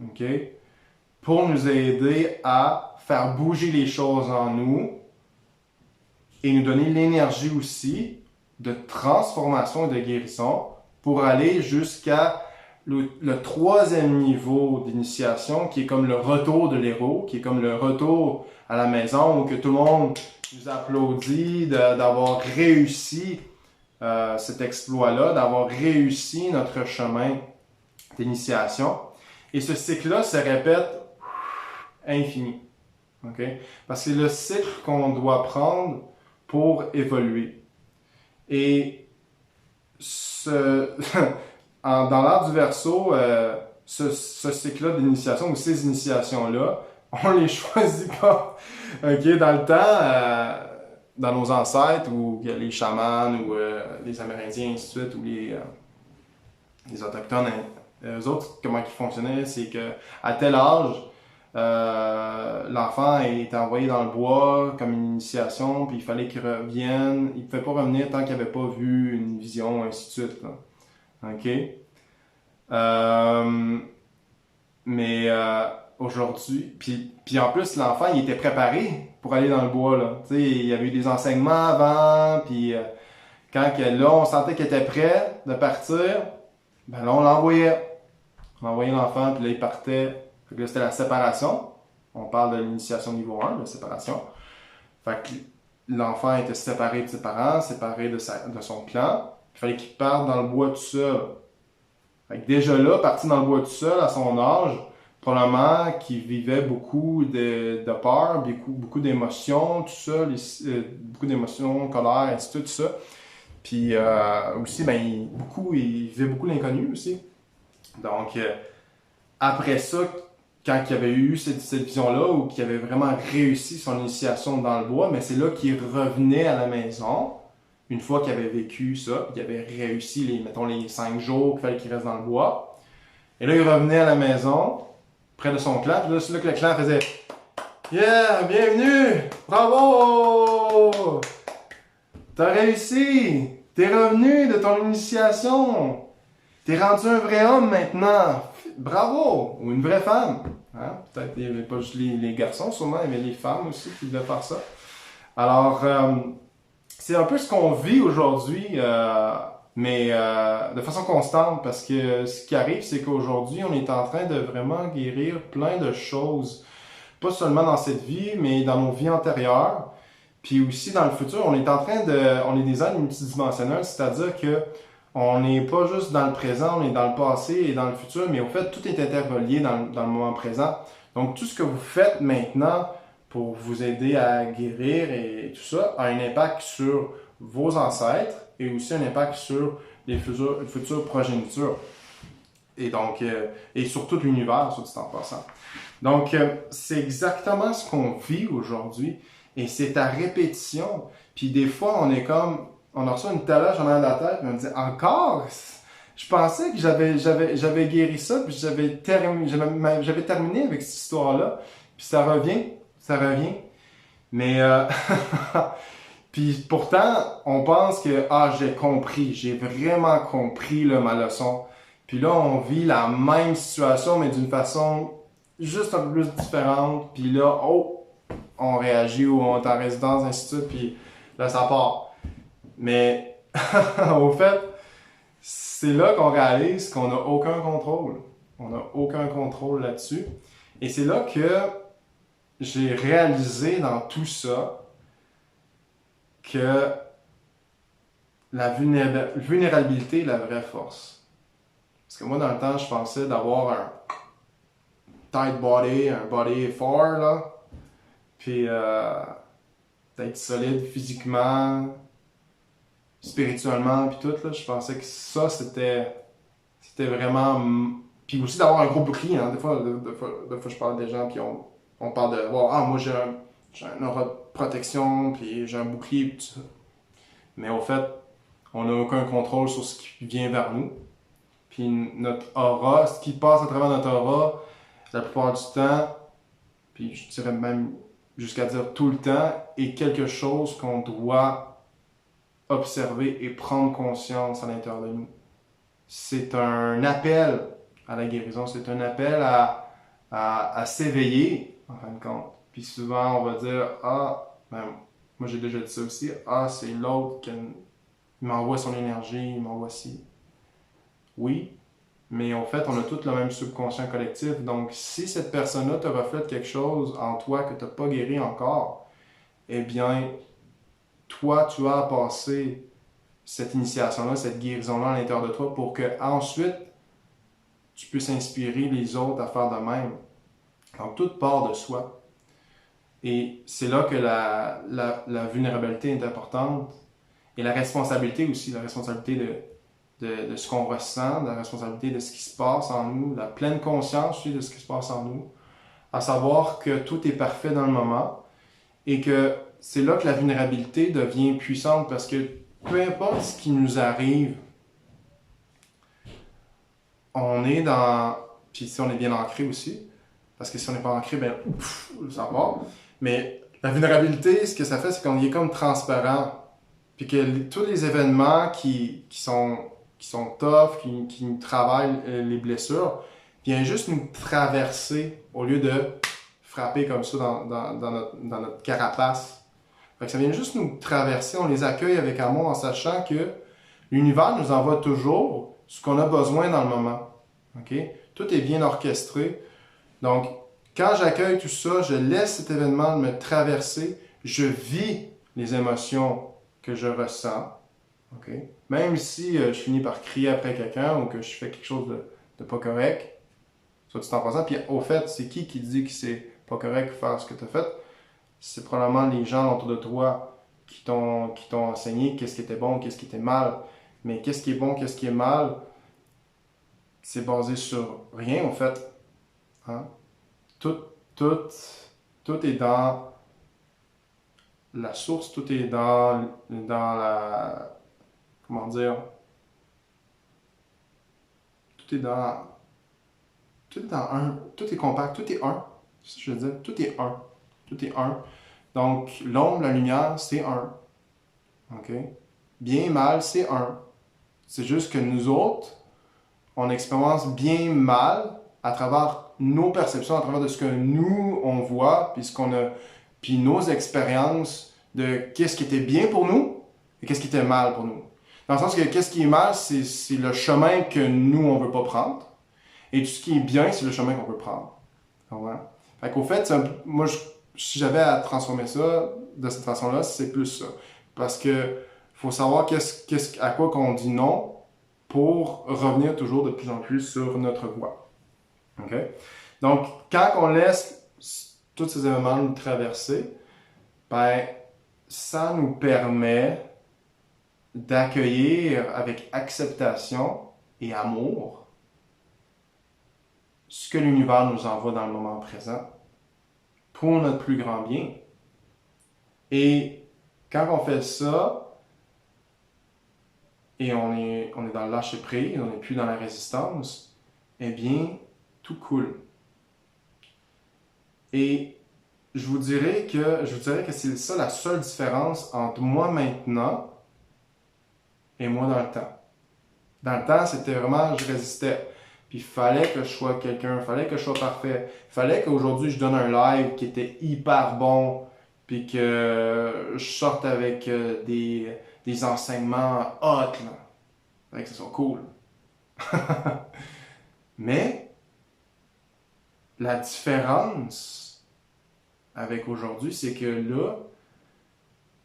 ok, pour nous aider à faire bouger les choses en nous et nous donner l'énergie aussi de transformation et de guérison pour aller jusqu'à le troisième niveau d'initiation, qui est comme le retour de l'héros, qui est comme le retour à la maison, où que tout le monde nous applaudit d'avoir réussi cet exploit-là, d'avoir réussi notre chemin d'initiation. Et ce cycle-là se répète infini. Okay? Parce que c'est le cycle qu'on doit prendre pour évoluer. Et dans l'art du Verseau, ce cycle-là d'initiation, ou ces initiations-là, on les choisit pas. Okay? Dans le temps, dans nos ancêtres, ou les chamans, ou les Amérindiens, ainsi de suite, ou les Autochtones, eux autres, comment ils fonctionnaient, c'est qu'à tel âge, l'enfant est envoyé dans le bois comme une initiation, puis il fallait qu'il revienne. Il ne pouvait pas revenir tant qu'il n'avait pas vu une vision, ainsi de suite. Là. OK? Mais aujourd'hui, puis en plus, l'enfant, il était préparé pour aller dans le bois. Là. Tu sais, il y avait eu des enseignements avant, puis quand là, on sentait qu'il était prêt de partir, ben là, on l'envoyait. On envoyait l'enfant, puis là, il partait. Fait que là, c'était la séparation. On parle de l'initiation niveau 1, de séparation. Fait que l'enfant était séparé de ses parents, séparé de son clan. Il fallait qu'il parte dans le bois tout seul. Fait que déjà là, parti dans le bois tout seul, à son âge, probablement qu'il vivait beaucoup de peur, beaucoup d'émotions, tout ça, beaucoup d'émotions, colère, ainsi de suite, tout ça. Puis aussi, ben, il vivait beaucoup l'inconnu aussi. Donc, après ça, quand il avait eu cette vision-là, ou qu'il avait vraiment réussi son initiation dans le bois, mais c'est là qu'il revenait à la maison, une fois qu'il avait vécu ça, qu'il avait réussi les 5 jours qu'il fallait qu'il reste dans le bois. Et là, il revenait à la maison, près de son clan, puis là, c'est là que le clan faisait « Yeah, bienvenue! Bravo! T'as réussi! T'es revenu de ton initiation! T'es rendu un vrai homme maintenant! Bravo! » Ou une vraie femme. Hein? Peut-être il n'y avait pas juste les garçons, sûrement, il y avait les femmes aussi qui devaient faire ça. Alors, c'est un peu ce qu'on vit aujourd'hui, mais de façon constante, parce que ce qui arrive, c'est qu'aujourd'hui, on est en train de vraiment guérir plein de choses. Pas seulement dans cette vie, mais dans nos vies antérieures. Puis aussi dans le futur, on est des êtres multidimensionnels, c'est-à-dire que on n'est pas juste dans le présent, on est dans le passé et dans le futur, mais au fait, tout est interrelié dans le moment présent. Donc, tout ce que vous faites maintenant pour vous aider à guérir et tout ça a un impact sur vos ancêtres et aussi un impact sur les futures progénitures. Et donc, et sur tout l'univers, sur dit en passant. Donc, c'est exactement ce qu'on vit aujourd'hui et c'est à répétition. Puis des fois, on a reçu une talage en arrière de la tête, puis on me dit encore? Je pensais que j'avais guéri ça, puis j'avais terminé avec cette histoire-là. Puis ça revient. Mais, puis pourtant, on pense que, j'ai vraiment compris là, ma leçon. Puis là, on vit la même situation, mais d'une façon juste un peu plus différente. Puis là, on réagit ou on est en résidence, ainsi de suite, puis là, ça part. Mais au fait, c'est là qu'on réalise qu'on n'a aucun contrôle. On n'a aucun contrôle là-dessus. Et c'est là que j'ai réalisé dans tout ça que la vulnérabilité est la vraie force. Parce que moi, dans le temps, je pensais d'avoir un tight body, un body fort, là, puis d'être solide physiquement, spirituellement, puis tout, là. Je pensais que ça, c'était vraiment... Puis aussi d'avoir un gros bouclier, hein. Des fois, je parle des gens, puis on parle de, wow, ah, moi, j'ai un aura de protection, puis j'ai un bouclier, puis tout ça. Mais au fait, on n'a aucun contrôle sur ce qui vient vers nous. Puis notre aura, ce qui passe à travers notre aura, la plupart du temps, puis je dirais même jusqu'à dire tout le temps, est quelque chose qu'on doit observer et prendre conscience à l'intérieur de nous. C'est un appel à la guérison, c'est un appel à s'éveiller, en fin de compte. Puis souvent, on va dire, ah, ben, moi j'ai déjà dit ça aussi, ah, c'est l'autre qui m'envoie son énergie, il m'envoie ci. Oui, mais en fait, on a tous le même subconscient collectif. Donc, si cette personne-là te reflète quelque chose en toi que tu n'as pas guéri encore, eh bien, toi, tu as à passer cette initiation-là, cette guérison-là à l'intérieur de toi pour que ensuite tu puisses inspirer les autres à faire de même. Donc, tout part de soi. Et c'est là que la vulnérabilité est importante. Et la responsabilité aussi, la responsabilité de ce qu'on ressent, la responsabilité de ce qui se passe en nous, la pleine conscience aussi de ce qui se passe en nous, à savoir que tout est parfait dans le moment et que c'est là que la vulnérabilité devient puissante parce que peu importe ce qui nous arrive, on est dans... Puis si on est bien ancré aussi, parce que si on n'est pas ancré, ben, ça part. Mais la vulnérabilité, ce que ça fait, c'est qu'on est comme transparent. Puis que tous les événements qui sont tough, qui nous travaillent les blessures, viennent juste nous traverser au lieu de frapper comme ça dans notre carapace. Fait que ça vient juste nous traverser, on les accueille avec amour en sachant que l'univers nous envoie toujours ce qu'on a besoin dans le moment. Okay? Tout est bien orchestré. Donc, quand j'accueille tout ça, je laisse cet événement me traverser, je vis les émotions que je ressens. Okay? Même si je finis par crier après quelqu'un ou que je fais quelque chose de pas correct, soit dit en passant. Puis au fait, c'est qui dit que c'est pas correct de faire ce que tu as fait? C'est probablement les gens autour de toi qui t'ont enseigné qu'est-ce qui était bon, qu'est-ce qui était mal. Mais qu'est-ce qui est bon, qu'est-ce qui est mal, c'est basé sur rien, en fait. Hein? Tout, tout, tout est dans la source, tout est dans la... Comment dire? Tout est dans... Tout est dans un... Tout est compact, tout est un. C'est ce que je veux dire. Tout est un. Tout est un. Donc, l'ombre, la lumière, c'est un. OK? Bien, mal, c'est un. C'est juste que nous autres, on expérience bien mal à travers nos perceptions, à travers de ce que nous, on voit, puis ce qu'on a, puis nos expériences de qu'est-ce qui était bien pour nous et qu'est-ce qui était mal pour nous. Dans le sens que qu'est-ce qui est mal, c'est le chemin que nous, on veut pas prendre. Et tout ce qui est bien, c'est le chemin qu'on veut prendre. Ouais. Fait qu'au fait, moi, si j'avais à transformer ça de cette façon-là, c'est plus ça. Parce que faut savoir à quoi qu'on dit non pour revenir toujours de plus en plus sur notre voie. Okay? Donc, quand on laisse tous ces éléments nous traverser, ben, ça nous permet d'accueillir avec acceptation et amour ce que l'univers nous envoie dans le moment présent pour notre plus grand bien. Et quand on fait ça, et on est dans le lâcher prise, on n'est plus dans la résistance, eh bien, tout coule. Et je vous dirais que c'est ça la seule différence entre moi maintenant et moi dans le temps. Dans le temps, c'était vraiment, je résistais. Puis il fallait que je sois quelqu'un, il fallait que je sois parfait. Il fallait qu'aujourd'hui je donne un live qui était hyper bon, puis que je sorte avec des enseignements hot, là. faudrait que ce soit cool. Mais la différence avec aujourd'hui, c'est que là,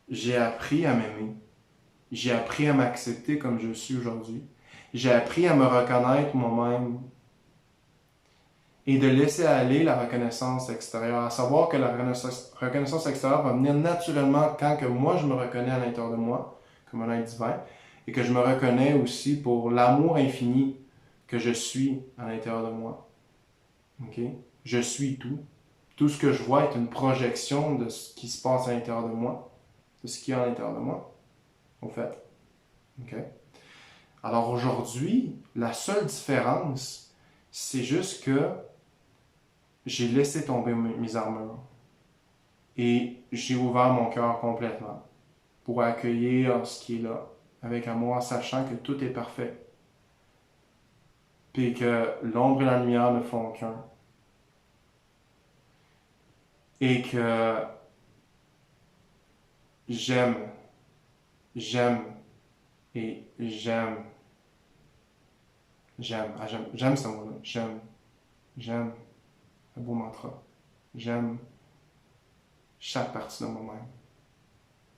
j'ai appris à m'aimer. J'ai appris à m'accepter comme je suis aujourd'hui. J'ai appris à me reconnaître moi-même et de laisser aller la reconnaissance extérieure. À savoir que la reconnaissance extérieure va venir naturellement quand que moi je me reconnais à l'intérieur de moi, comme un être divin, et que je me reconnais aussi pour l'amour infini que je suis à l'intérieur de moi. Ok? Je suis tout. Tout ce que je vois est une projection de ce qui se passe à l'intérieur de moi, de ce qui est à l'intérieur de moi, au fait. Ok? Alors aujourd'hui, la seule différence, c'est juste que j'ai laissé tomber mes armures et j'ai ouvert mon cœur complètement pour accueillir ce qui est là, avec amour, sachant que tout est parfait, puis que l'ombre et la lumière ne font qu'un, et que j'aime, j'aime et j'aime, j'aime ce mot-là, j'aime, un beau mantra, j'aime chaque partie de moi-même.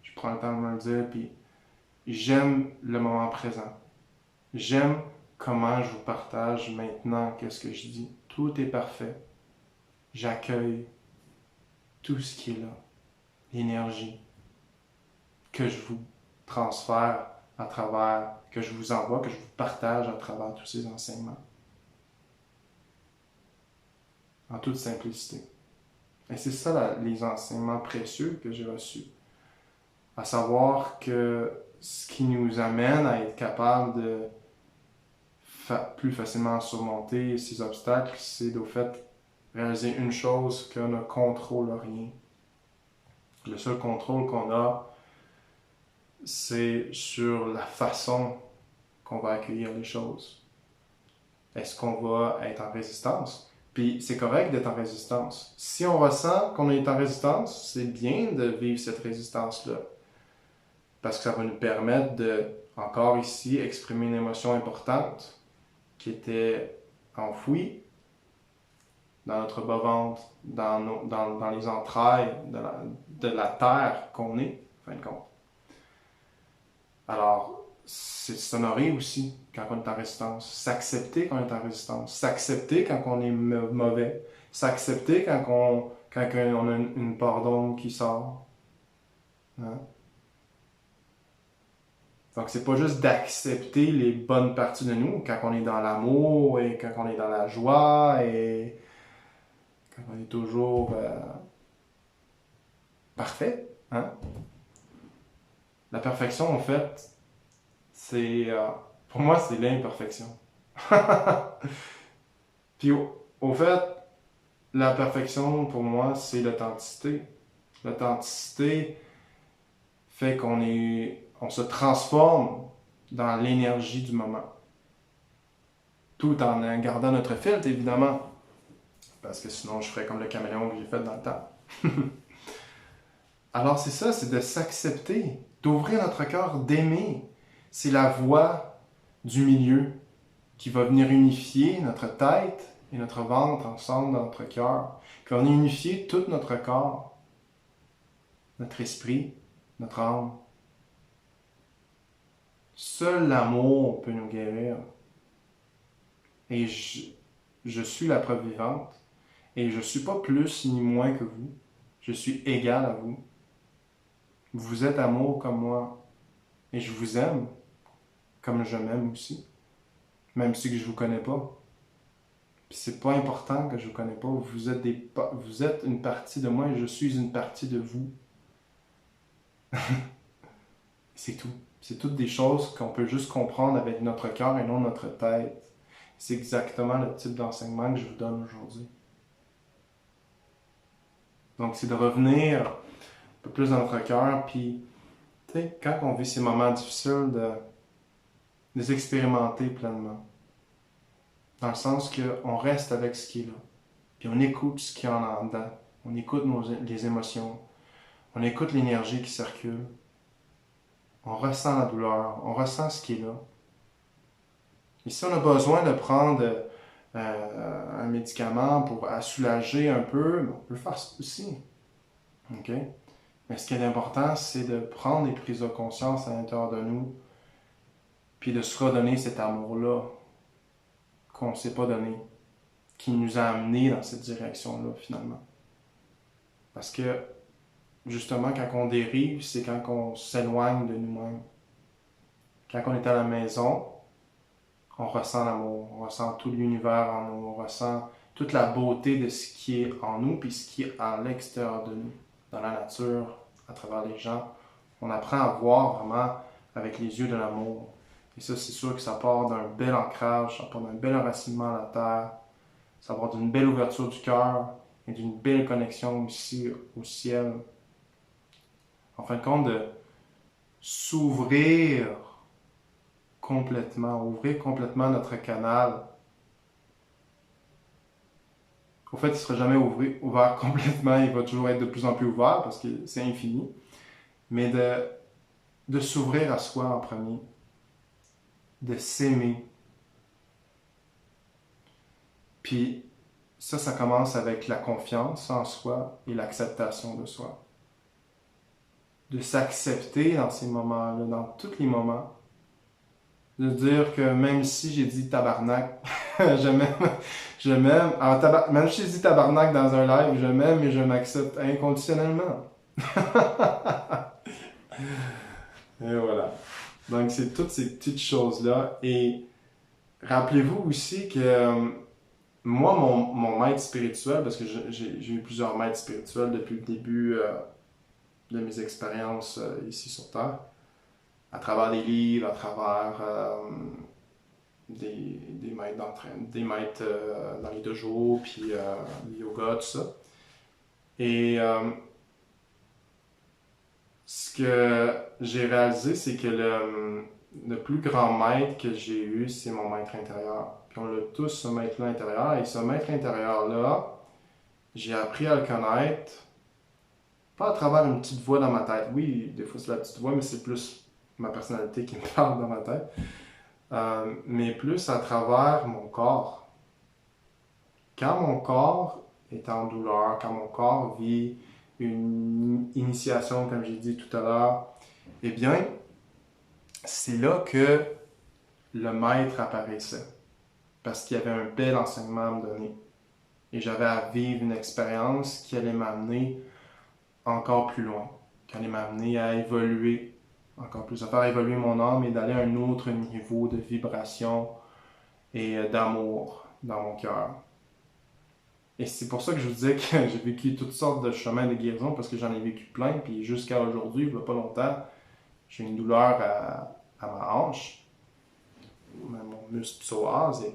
Je prends le temps de me le dire, puis j'aime le moment présent. J'aime comment je vous partage maintenant qu'est-ce que je dis. Tout est parfait. J'accueille tout ce qui est là. L'énergie que je vous transfère à travers, que je vous envoie, que je vous partage à travers tous ces enseignements. En toute simplicité. Et c'est ça les enseignements précieux que j'ai reçus. À savoir que ce qui nous amène à être capable de plus facilement surmonter ces obstacles, c'est au fait réaliser une chose, qu'on ne contrôle rien. Le seul contrôle qu'on a, c'est sur la façon qu'on va accueillir les choses. Est-ce qu'on va être en résistance? Puis c'est correct d'être en résistance. Si on ressent qu'on est en résistance, c'est bien de vivre cette résistance-là. Parce que ça va nous permettre de, encore ici, exprimer une émotion importante qui était enfouie dans notre bas-ventre, dans les entrailles de la terre qu'on est, en fin de compte. Alors, c'est s'honorer aussi quand on est en résistance, s'accepter quand on est en résistance, s'accepter quand on est mauvais, s'accepter quand on a une part d'ombre qui sort. Hein? Donc, c'est pas juste d'accepter les bonnes parties de nous quand on est dans l'amour et quand on est dans la joie et quand on est toujours parfait. Hein? La perfection, en fait, c'est pour moi, c'est l'imperfection. Puis, au fait, la perfection, pour moi, c'est l'authenticité. L'authenticité fait on se transforme dans l'énergie du moment. Tout en gardant notre filtre, évidemment. Parce que sinon, je ferais comme le caméléon que j'ai fait dans le temps. Alors, c'est ça, c'est de s'accepter, d'ouvrir notre cœur, d'aimer. C'est la voie du milieu qui va venir unifier notre tête et notre ventre ensemble dans notre cœur. Puis on unifier tout notre corps, notre esprit, notre âme. Seul l'amour peut nous guérir. Et je suis la preuve vivante. Et je ne suis pas plus ni moins que vous. Je suis égal à vous. Vous êtes amour comme moi. Et je vous aime comme je m'aime aussi. Même si je ne vous connais pas. Puis c'est pas important que je vous connais pas. Vous êtes une partie de moi et je suis une partie de vous. C'est tout. C'est toutes des choses qu'on peut juste comprendre avec notre cœur et non notre tête. C'est exactement le type d'enseignement que je vous donne aujourd'hui. Donc c'est de revenir un peu plus dans notre cœur, puis tu sais, quand on vit ces moments difficiles, de les expérimenter pleinement. Dans le sens qu'on reste avec ce qui est là. Puis on écoute ce qu'il y en a en dedans. On écoute les émotions. On écoute l'énergie qui circule. On ressent la douleur. On ressent ce qui est là. Et si on a besoin de prendre un médicament pour soulager un peu, on peut faire ça aussi. OK? Mais ce qui est important, c'est de prendre des prises de conscience à l'intérieur de nous, puis de se redonner cet amour-là qu'on ne s'est pas donné, qui nous a amenés dans cette direction-là, finalement. Parce que, justement, quand on dérive, c'est quand on s'éloigne de nous-mêmes. Quand on est à la maison, on ressent l'amour, on ressent tout l'univers en nous, on ressent toute la beauté de ce qui est en nous, puis ce qui est à l'extérieur de nous, dans la nature, à travers les gens. On apprend à voir vraiment avec les yeux de l'amour. Et ça, c'est sûr que ça part d'un bel ancrage, ça part d'un bel enracinement à la terre, ça part d'une belle ouverture du cœur et d'une belle connexion aussi au ciel. En fin de compte, de s'ouvrir complètement, ouvrir complètement notre canal. Au fait, il ne sera jamais ouvert complètement, il va toujours être de plus en plus ouvert parce que c'est infini. Mais de s'ouvrir à soi en premier, de s'aimer. Puis ça commence avec la confiance en soi et l'acceptation de soi. De s'accepter dans ces moments-là, dans tous les moments. De dire que même si j'ai dit tabarnak, je m'aime. Alors, même si j'ai dit tabarnak dans un live, je m'aime et je m'accepte inconditionnellement. Et voilà. Donc, c'est toutes ces petites choses-là. Et rappelez-vous aussi que moi, mon maître spirituel, parce que j'ai eu plusieurs maîtres spirituels depuis le début de mes expériences ici sur Terre, à travers des livres, à travers des maîtres d'entraînement, des maîtres dans les dojos, puis le yoga, tout ça. Et ce que j'ai réalisé, c'est que le plus grand maître que j'ai eu, c'est mon maître intérieur. Puis on a tous ce maître-là intérieur. Et ce maître intérieur-là, j'ai appris à le connaître, pas à travers une petite voix dans ma tête. Oui, des fois c'est la petite voix, mais c'est plus ma personnalité qui me parle dans ma tête. Mais plus à travers mon corps. Quand mon corps est en douleur, quand mon corps vit une initiation, comme j'ai dit tout à l'heure, eh bien, c'est là que le maître apparaissait. Parce qu'il y avait un bel enseignement à me donner. Et j'avais à vivre une expérience qui allait m'amener encore plus loin, qui allait m'amener à évoluer encore plus, à faire évoluer mon âme et d'aller à un autre niveau de vibration et d'amour dans mon cœur. Et c'est pour ça que je vous disais que j'ai vécu toutes sortes de chemins de guérison, parce que j'en ai vécu plein, puis jusqu'à aujourd'hui, il n'y a pas longtemps, j'ai une douleur à ma hanche, mon muscle psoas, et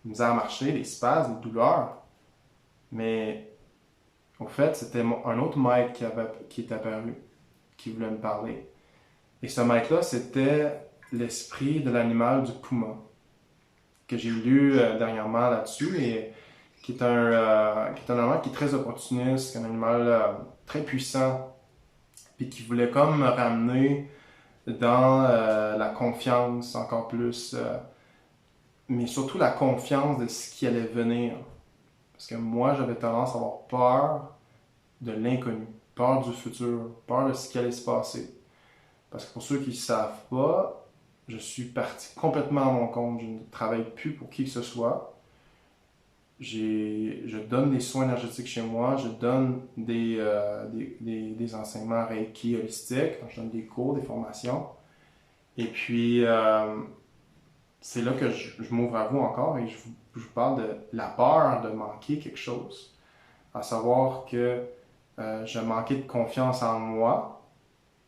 une misère à marcher, des spasmes, des douleurs. Mais au fait, c'était un autre maître qui est apparu, qui voulait me parler. Et ce maître-là, c'était l'esprit de l'animal du puma, que j'ai lu dernièrement là-dessus, et qui est un animal qui est très opportuniste, un animal très puissant, puis qui voulait comme me ramener dans la confiance encore plus, mais surtout la confiance de ce qui allait venir. Parce que moi, j'avais tendance à avoir peur de l'inconnu, peur du futur, peur de ce qui allait se passer. Parce que pour ceux qui ne savent pas, je suis parti complètement à mon compte. Je ne travaille plus pour qui que ce soit. Je donne des soins énergétiques chez moi, je donne des enseignements Reiki holistiques, je donne des cours, des formations. Et puis, c'est là que je m'ouvre à vous encore et je vous parle de la peur de manquer quelque chose. À savoir que je manquais de confiance en moi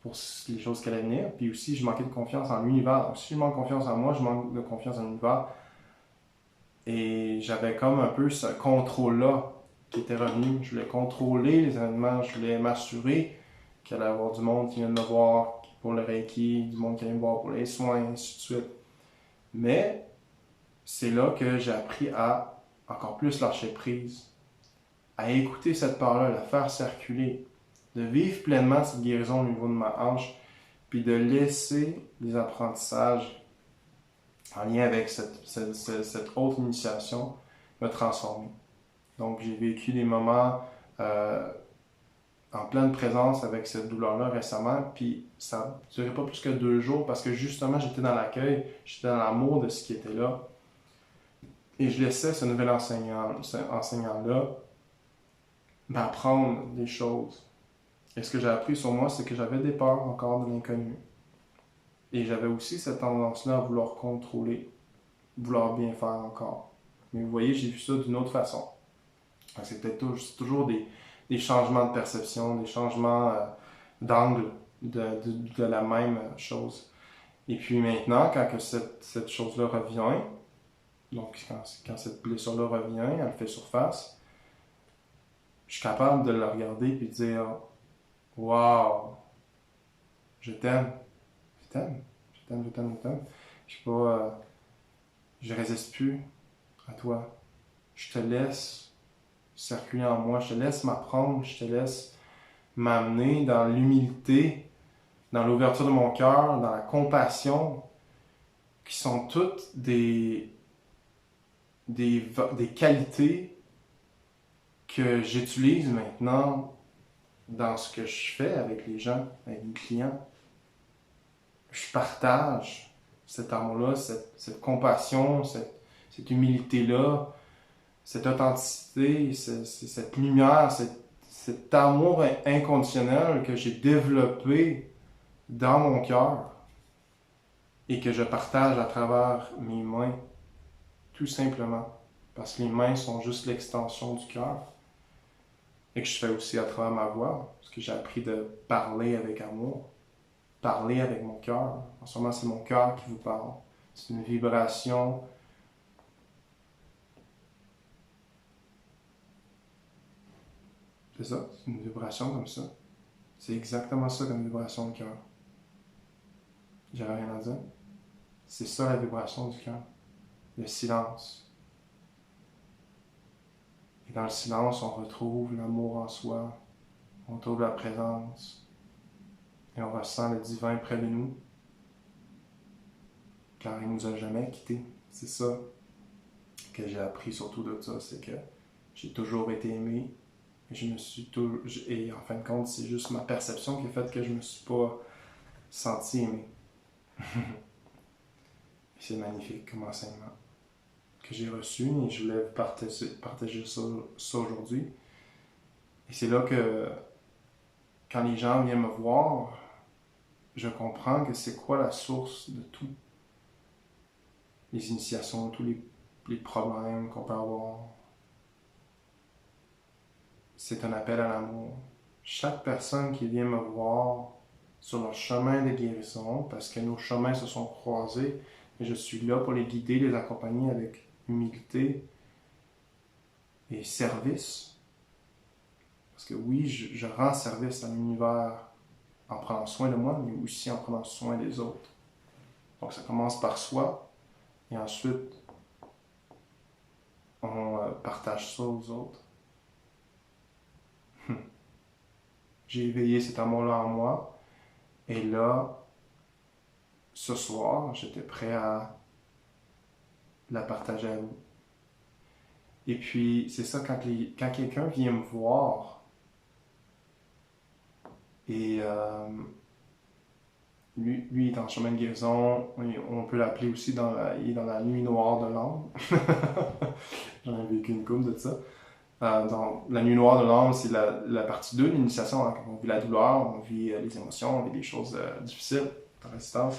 pour les choses qui allaient venir, puis aussi je manquais de confiance en l'univers. Donc, si je manque de confiance en moi, je manque de confiance en l'univers. Et j'avais comme un peu ce contrôle-là qui était revenu. Je voulais contrôler les événements, je voulais m'assurer qu'il allait y avoir du monde qui vient me voir pour le Reiki, du monde qui vient me voir pour les soins, ainsi de suite. Mais c'est là que j'ai appris à encore plus lâcher prise, à écouter cette part-là, la faire circuler, de vivre pleinement cette guérison au niveau de ma hanche, puis de laisser les apprentissages en lien avec cette autre initiation, m'a transformé. Donc, j'ai vécu des moments en pleine présence avec cette douleur-là récemment, puis ça ne durait pas plus que 2 jours parce que justement, j'étais dans l'accueil, j'étais dans l'amour de ce qui était là, et je laissais ce nouvel enseignant-là m'apprendre des choses. Et ce que j'ai appris sur moi, c'est que j'avais des peurs encore de l'inconnu. Et j'avais aussi cette tendance-là à vouloir contrôler, vouloir bien faire encore. Mais vous voyez, j'ai vu ça d'une autre façon. C'était toujours des changements de perception, des changements d'angle de la même chose. Et puis maintenant, quand que cette chose-là revient, donc quand cette blessure-là revient, elle fait surface, je suis capable de la regarder et de dire waouh, je t'aime, je t'aime, je t'aime, je t'aime, je t'aime. Je sais pas, je résiste plus à toi. Je te laisse circuler en moi, je te laisse m'apprendre, je te laisse m'amener dans l'humilité, dans l'ouverture de mon cœur, dans la compassion, qui sont toutes des qualités que j'utilise maintenant dans ce que je fais avec les gens, avec mes clients. Je partage cet amour-là, cette compassion, cette humilité-là, cette authenticité, cette lumière, cet amour inconditionnel que j'ai développé dans mon cœur et que je partage à travers mes mains, tout simplement. Parce que les mains sont juste l'extension du cœur. Et que je fais aussi à travers ma voix, parce que j'ai appris de parler avec amour, parler avec mon cœur. En ce moment, c'est mon cœur qui vous parle. C'est une vibration. C'est ça, c'est une vibration comme ça. C'est exactement ça comme vibration de cœur. J'avais rien à dire. C'est ça la vibration du cœur. Le silence. Et dans le silence, on retrouve l'amour en soi, on retrouve la présence, et on ressent le divin près de nous, car il ne nous a jamais quittés. C'est ça que j'ai appris surtout de ça, c'est que j'ai toujours été aimé, et et en fin de compte, c'est juste ma perception qui a fait que je me suis pas senti aimé. C'est magnifique comme enseignement que j'ai reçu et je voulais partager ça aujourd'hui. Et c'est là que, quand les gens viennent me voir, je comprends que c'est quoi la source de tout. Les initiations, tous les problèmes qu'on peut avoir. C'est un appel à l'amour. Chaque personne qui vient me voir sur leur chemin de guérison, parce que nos chemins se sont croisés, et je suis là pour les guider, les accompagner avec humilité et service. Parce que oui, je rends service à l'univers en prenant soin de moi, mais aussi en prenant soin des autres. Donc ça commence par soi, et ensuite on partage ça aux autres. J'ai éveillé cet amour-là en moi, et là, ce soir, j'étais prêt à la partager à vous. Et puis, c'est ça, quand quelqu'un vient me voir, et lui est en chemin de guérison, on peut l'appeler aussi il est dans la nuit noire de l'âme. J'en ai vécu une couple de ça. Dans la nuit noire de l'âme, c'est la partie 2 de l'initiation. Hein, quand on vit la douleur, on vit les émotions, on vit des choses difficiles dans l'existence.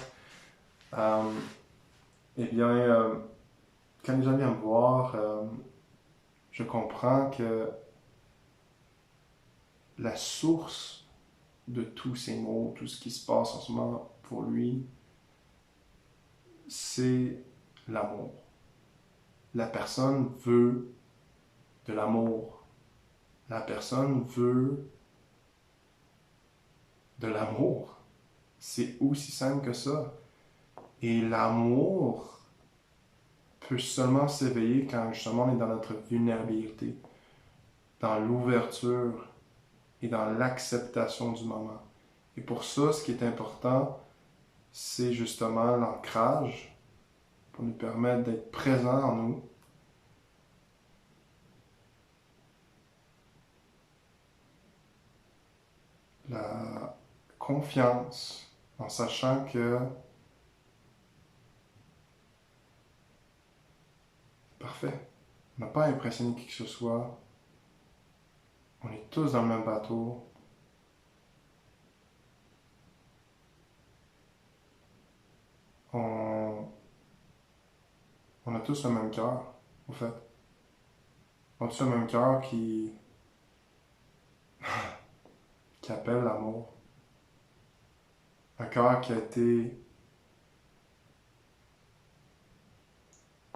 Eh bien, quand les gens viennent me voir, je comprends que la source de tous ces mots, tout ce qui se passe en ce moment pour lui, c'est l'amour. La personne veut de l'amour. La personne veut de l'amour. C'est aussi simple que ça. Et l'amour peut seulement s'éveiller quand justement on est dans notre vulnérabilité, dans l'ouverture et dans l'acceptation du moment. Et pour ça, ce qui est important, c'est justement l'ancrage pour nous permettre d'être présents en nous. La confiance en sachant que c'est parfait. On n'a pas impressionné qui que ce soit. On est tous dans le même bateau. On, on a tous le même cœur, au fait. On a tous le même cœur qui appelle l'amour. Un cœur qui a été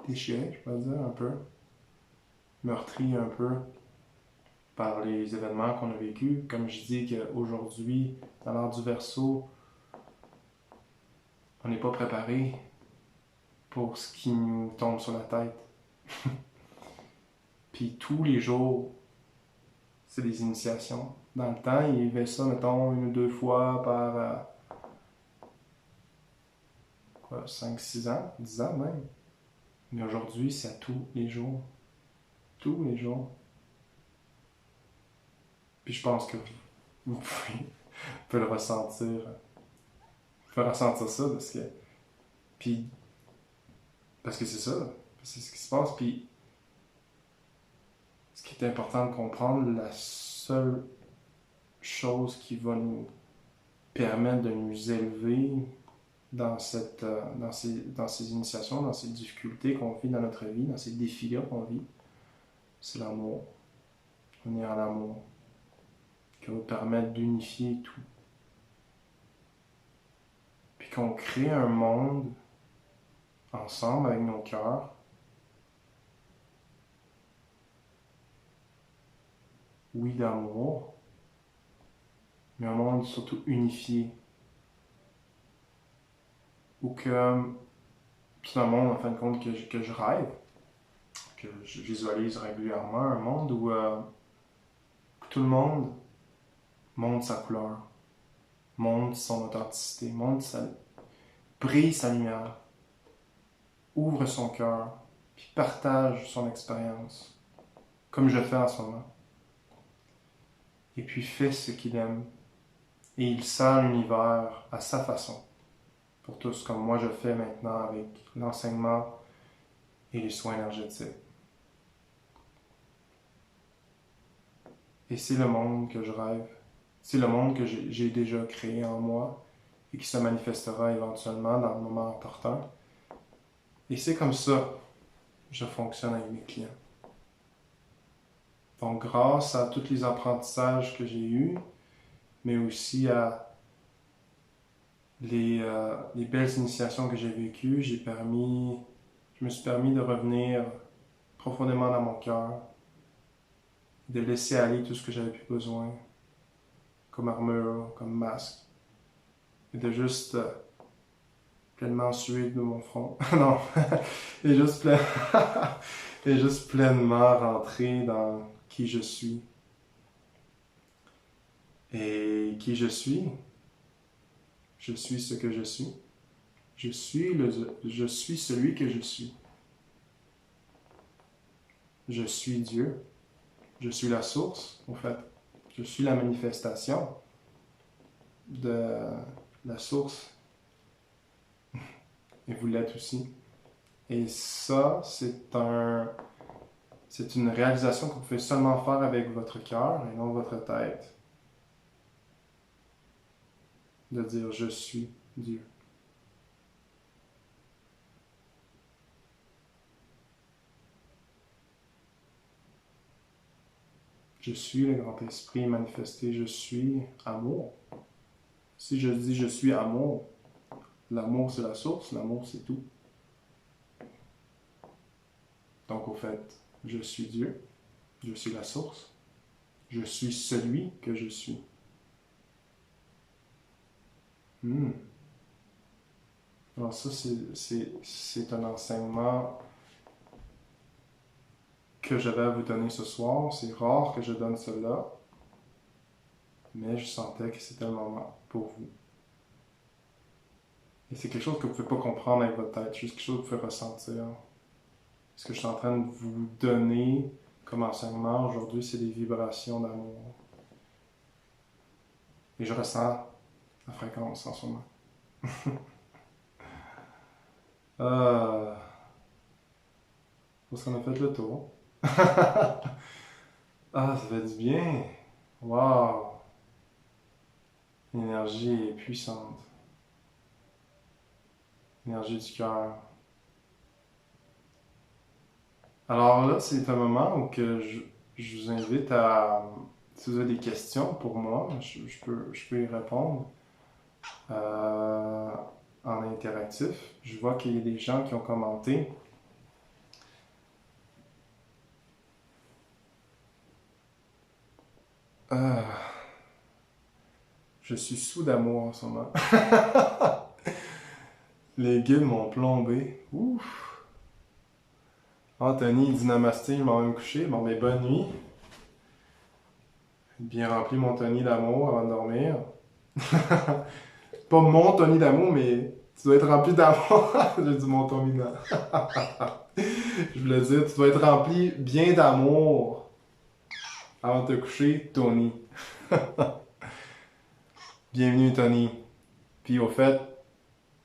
déchiré, je peux dire, un peu. Meurtri un peu par les événements qu'on a vécus. Comme je dis qu'aujourd'hui, dans l'art du Verseau, on n'est pas préparé pour ce qui nous tombe sur la tête. Puis tous les jours, c'est des initiations. Dans le temps, il y avait ça, mettons, 1 ou 2 fois par 5, 6 ans, 10 ans même. Mais aujourd'hui, c'est à tous les jours. Tous les jours. Puis je pense que vous pouvez le ressentir. Vous pouvez ressentir ça parce que. Puis. Parce que c'est ça. C'est ce qui se passe. Puis. Ce qui est important de comprendre, la seule chose qui va nous permettre de nous élever dans ces initiations, dans ces difficultés qu'on vit dans notre vie, dans ces défis-là qu'on vit, c'est l'amour. Venir à l'amour. Qui va nous permettre d'unifier tout. Puis qu'on crée un monde ensemble avec nos cœurs. Oui, d'amour, mais un monde surtout unifié. Ou que c'est un monde, en fin de compte, que je rêve, que je visualise régulièrement, un monde où tout le monde montre sa couleur, montre son authenticité, brille sa lumière, ouvre son cœur, puis partage son expérience, comme je fais en ce moment. Et puis fait ce qu'il aime. Et il sert l'univers à sa façon. Pour tous, comme moi je fais maintenant avec l'enseignement et les soins énergétiques. Et c'est le monde que je rêve. C'est le monde que j'ai déjà créé en moi et qui se manifestera éventuellement dans le moment opportun. Et c'est comme ça que je fonctionne avec mes clients. Donc, grâce à tous les apprentissages que j'ai eus, mais aussi à les belles initiations que j'ai vécues, je me suis permis de revenir profondément dans mon cœur, de laisser aller tout ce que j'avais plus besoin, comme armure, comme masque, et de juste pleinement suer de mon front. Non, et juste, et juste pleinement rentrer dans qui je suis. Et qui je suis ce que je suis. Je suis celui que je suis. Je suis Dieu. Je suis la source, en fait. Je suis la manifestation de la source. Et vous l'êtes aussi. Et ça, c'est une réalisation que vous pouvez seulement faire avec votre cœur et non votre tête. De dire je suis Dieu. Je suis le grand esprit manifesté, je suis amour. Si je dis je suis amour, l'amour c'est la source, l'amour c'est tout. Donc au fait, je suis Dieu, je suis la source, je suis celui que je suis. Alors ça, c'est un enseignement que j'avais à vous donner ce soir. C'est rare que je donne cela, mais je sentais que c'était le moment pour vous. Et c'est quelque chose que vous ne pouvez pas comprendre avec votre tête, juste quelque chose que vous pouvez ressentir. Ce que je suis en train de vous donner comme enseignement aujourd'hui, c'est des vibrations d'amour. Et je ressens la fréquence en ce moment. Je pense qu'on a fait le tour. Ça fait du bien. Wow! L'énergie est puissante. L'énergie du cœur. Alors là, c'est un moment où je vous invite à, si vous avez des questions pour moi, je peux y répondre en interactif. Je vois qu'il y a des gens qui ont commenté. Je suis sous d'amour en ce moment. Les guides m'ont plombé. Ouf! Anthony dit namasté, je m'en vais me coucher. Bon, mais bonne nuit. Bien rempli mon Tony d'amour avant de dormir. Pas mon Tony d'amour, mais tu dois être rempli d'amour. J'ai dit mon Tony d'amour. Je voulais dire, tu dois être rempli bien d'amour avant de te coucher, Tony. Bienvenue, Tony. Puis au fait,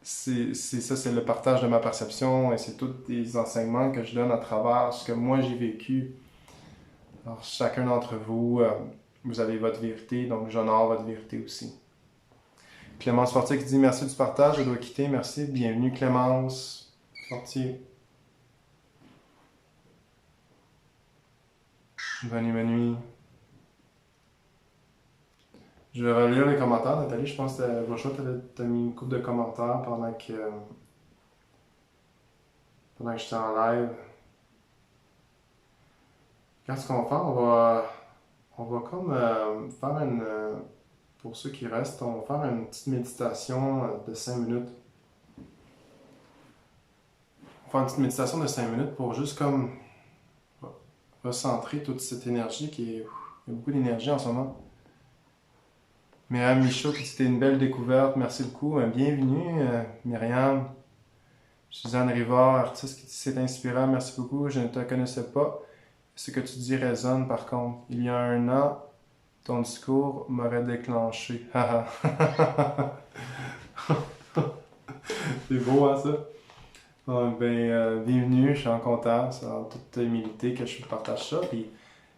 c'est ça, c'est le partage de ma perception et c'est tous les enseignements que je donne à travers ce que moi j'ai vécu. Alors, chacun d'entre vous, vous avez votre vérité, donc j'honore votre vérité aussi. Clémence Fortier qui dit merci du partage, je dois quitter, merci. Bienvenue Clémence Fortier. Bonne nuit. Je vais relire les commentaires, Nathalie. Je pense que Rocha t'as mis une couple de commentaires pendant que j'étais en live. Qu'est-ce qu'on va faire? On va comme faire une... pour ceux qui restent, on va faire une petite méditation de 5 minutes. On va faire une petite méditation de 5 minutes pour juste comme recentrer toute cette énergie qui est... Il y a beaucoup d'énergie en ce moment. Myriam Michaud qui dit c'était une belle découverte, merci beaucoup. Bienvenue, Myriam. Suzanne Rivard, artiste qui dit c'est inspirant, merci beaucoup. Je ne te connaissais pas. Ce que tu dis résonne par contre. Il y a un an, ton discours m'aurait déclenché. C'est beau, hein, ça? Bienvenue, je suis en content, c'est en toute humilité que je partage ça. Puis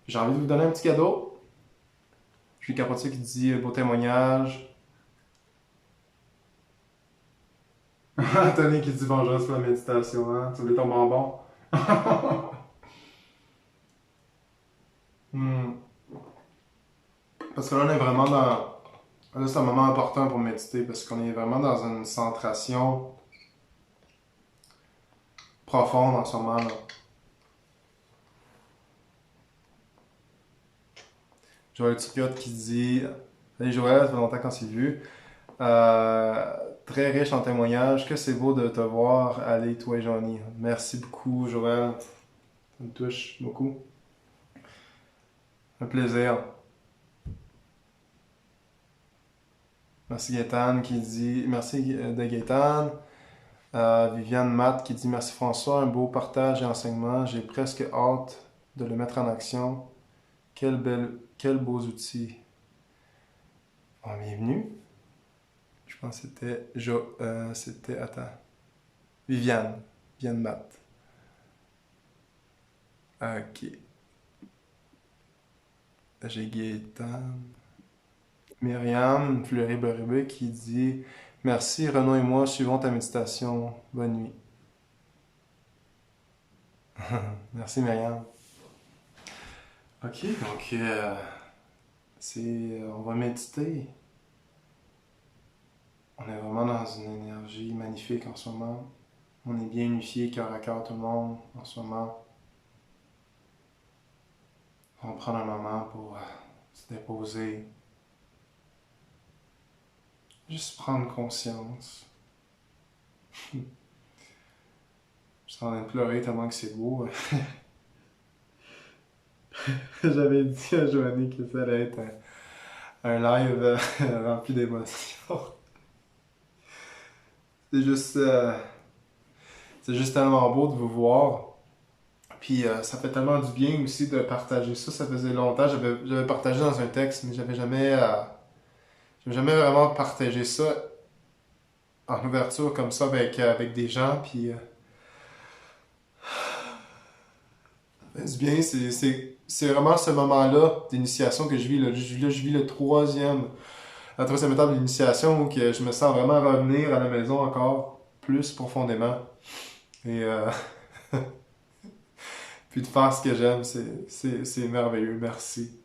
j'ai envie de vous donner un petit cadeau. Je suis Capotier qui dit beau témoignage. Tony qui dit bonjour sur la méditation, hein? Tu voulais ton bonbon? Parce que là, on est vraiment dans. Là, c'est un moment important pour méditer parce qu'on est vraiment dans une centration profonde en ce moment. Là. Joël Turcotte qui dit salut Joël, ça fait longtemps qu'on s'est vu. Très riche en témoignages. Que c'est beau de te voir aller, toi et Johnny. Merci beaucoup, Joël. Ça me touche beaucoup. Un plaisir. Merci Gaétane qui dit merci de Gaétane. Viviane Matt qui dit merci François, un beau partage et enseignement. J'ai presque hâte de le mettre en action. Quels beaux outils. Bienvenue. Je pense que c'était. Attends. Viviane Matt. Ok. J'ai Gaétane. Myriam Fleury-Boribé qui dit merci Renaud et moi, suivons ta méditation. Bonne nuit. Merci Myriam. Ok, donc on va méditer. On est vraiment dans une énergie magnifique en ce moment. On est bien unifié, cœur à cœur tout le monde en ce moment. On va prendre un moment pour se déposer. Juste prendre conscience. Je suis en train de pleurer tellement que c'est beau. J'avais dit à Joanie que ça allait être un live rempli d'émotions. C'est juste, c'est juste tellement beau de vous voir. Puis ça fait tellement du bien aussi de partager ça. Ça faisait longtemps. J'avais partagé dans un texte, mais j'avais jamais vraiment partagé ça en ouverture comme ça avec des gens. Puis ça fait du bien. C'est vraiment ce moment-là d'initiation que je vis. Là, je vis la troisième étape de l'initiation où que je me sens vraiment revenir à la maison encore plus profondément. Et puis de faire ce que j'aime, c'est merveilleux. Merci.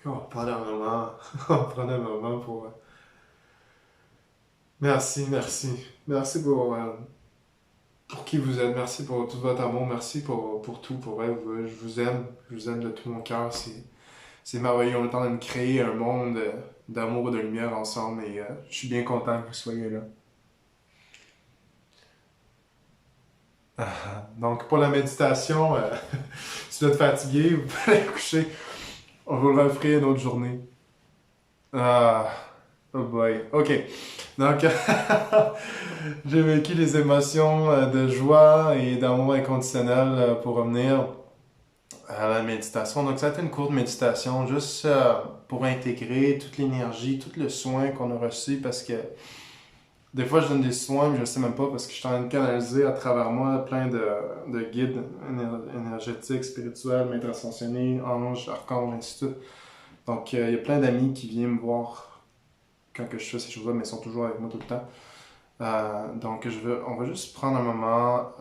On va prendre un moment. On va prendre un moment pour. Merci, merci. Merci pour qui vous êtes. Merci pour tout votre amour. Merci pour tout. Pour vrai, je vous aime. Je vous aime de tout mon cœur. C'est merveilleux. On est en train de créer un monde d'amour et de lumière ensemble. Et je suis bien content que vous soyez là. Donc, pour la méditation, si vous êtes fatigué, vous pouvez aller coucher. On va le referer une autre journée. Ah, oh boy. Ok. Donc, j'ai vécu les émotions de joie et d'amour inconditionnel pour revenir à la méditation. Donc, ça a été une courte méditation juste pour intégrer toute l'énergie, tout le soin qu'on a reçu parce que des fois, je donne des soins, mais je ne sais même pas parce que je suis en train de canaliser à travers moi plein de guides énergétiques, spirituels, maîtres ascensionnés, anges, archanges, ainsi de suite. Donc, il y a plein d'amis qui viennent me voir quand que je fais ces choses-là, mais ils sont toujours avec moi tout le temps. Donc, on va juste prendre un moment.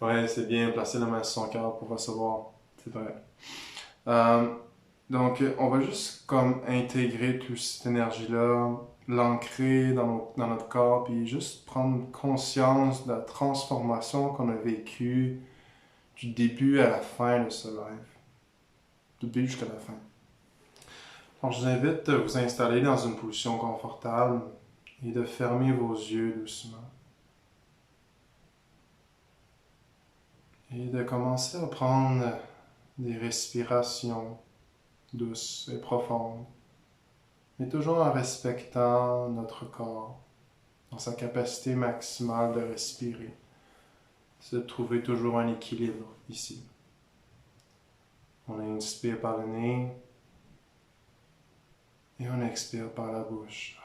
Ouais, c'est bien, placer la main sur son cœur pour recevoir. C'est vrai. Euh, donc, on va juste comme intégrer toute cette énergie-là, l'ancrer dans notre corps, puis juste prendre conscience de la transformation qu'on a vécue du début à la fin de ce live. Du début jusqu'à la fin. Alors, je vous invite à vous installer dans une position confortable et de fermer vos yeux doucement. Et de commencer à prendre des respirations douces et profondes, mais toujours en respectant notre corps, dans sa capacité maximale de respirer. C'est de trouver toujours un équilibre ici. On inspire par le nez et on expire par la bouche.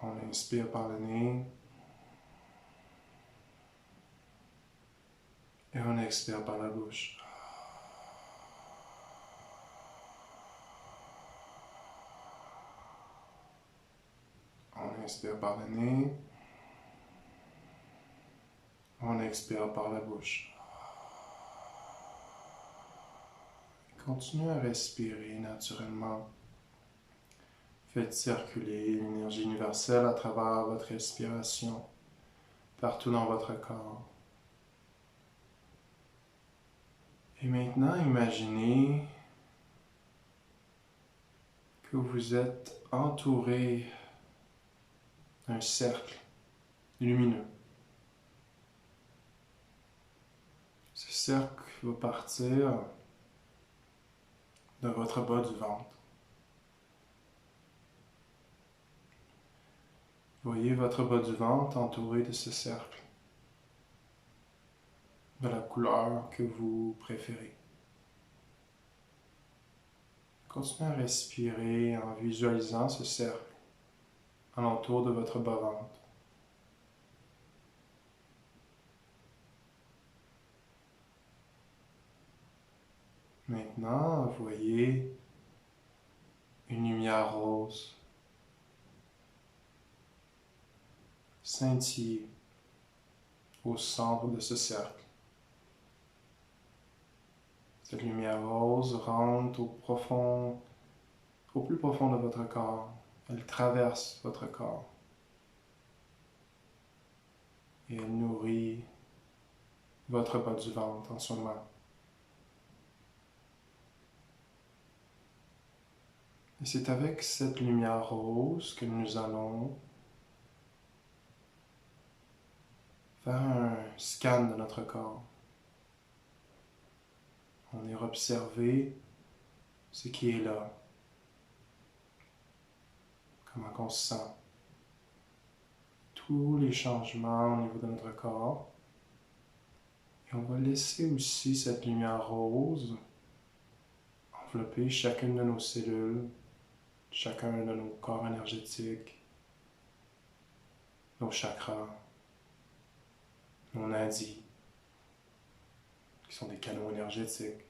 On inspire par le nez et on expire par la bouche. On inspire par le nez. On expire par la bouche. Continuez à respirer naturellement. Faites circuler l'énergie universelle à travers votre respiration, partout dans votre corps. Et maintenant, imaginez que vous êtes entouré d'un cercle lumineux. Ce cercle va partir de votre bas du ventre. Voyez votre bas du ventre entouré de ce cercle, de la couleur que vous préférez. Continuez à respirer en visualisant ce cercle alentour de votre bas-ventre. Maintenant, voyez une lumière rose scintiller au centre de ce cercle. Cette lumière rose rentre au plus profond de votre corps. Elle traverse votre corps. Et elle nourrit votre bas du ventre en ce moment. Et c'est avec cette lumière rose que nous allons faire un scan de notre corps. On ira observer ce qui est là, comment on se sent, tous les changements au niveau de notre corps. Et on va laisser aussi cette lumière rose envelopper chacune de nos cellules, chacun de nos corps énergétiques, nos chakras, nos nadis, qui sont des canaux énergétiques,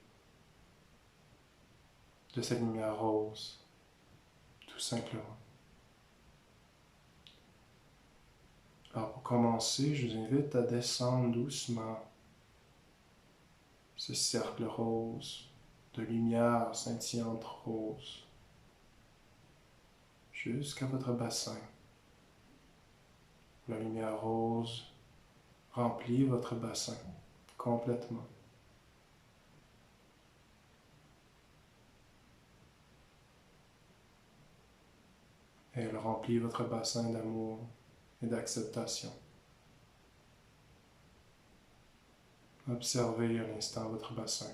de cette lumière rose, tout simplement. Alors pour commencer, je vous invite à descendre doucement ce cercle rose, de lumière scintillante rose, jusqu'à votre bassin. La lumière rose remplit votre bassin complètement. Et elle remplit votre bassin d'amour et d'acceptation. Observez à l'instant votre bassin.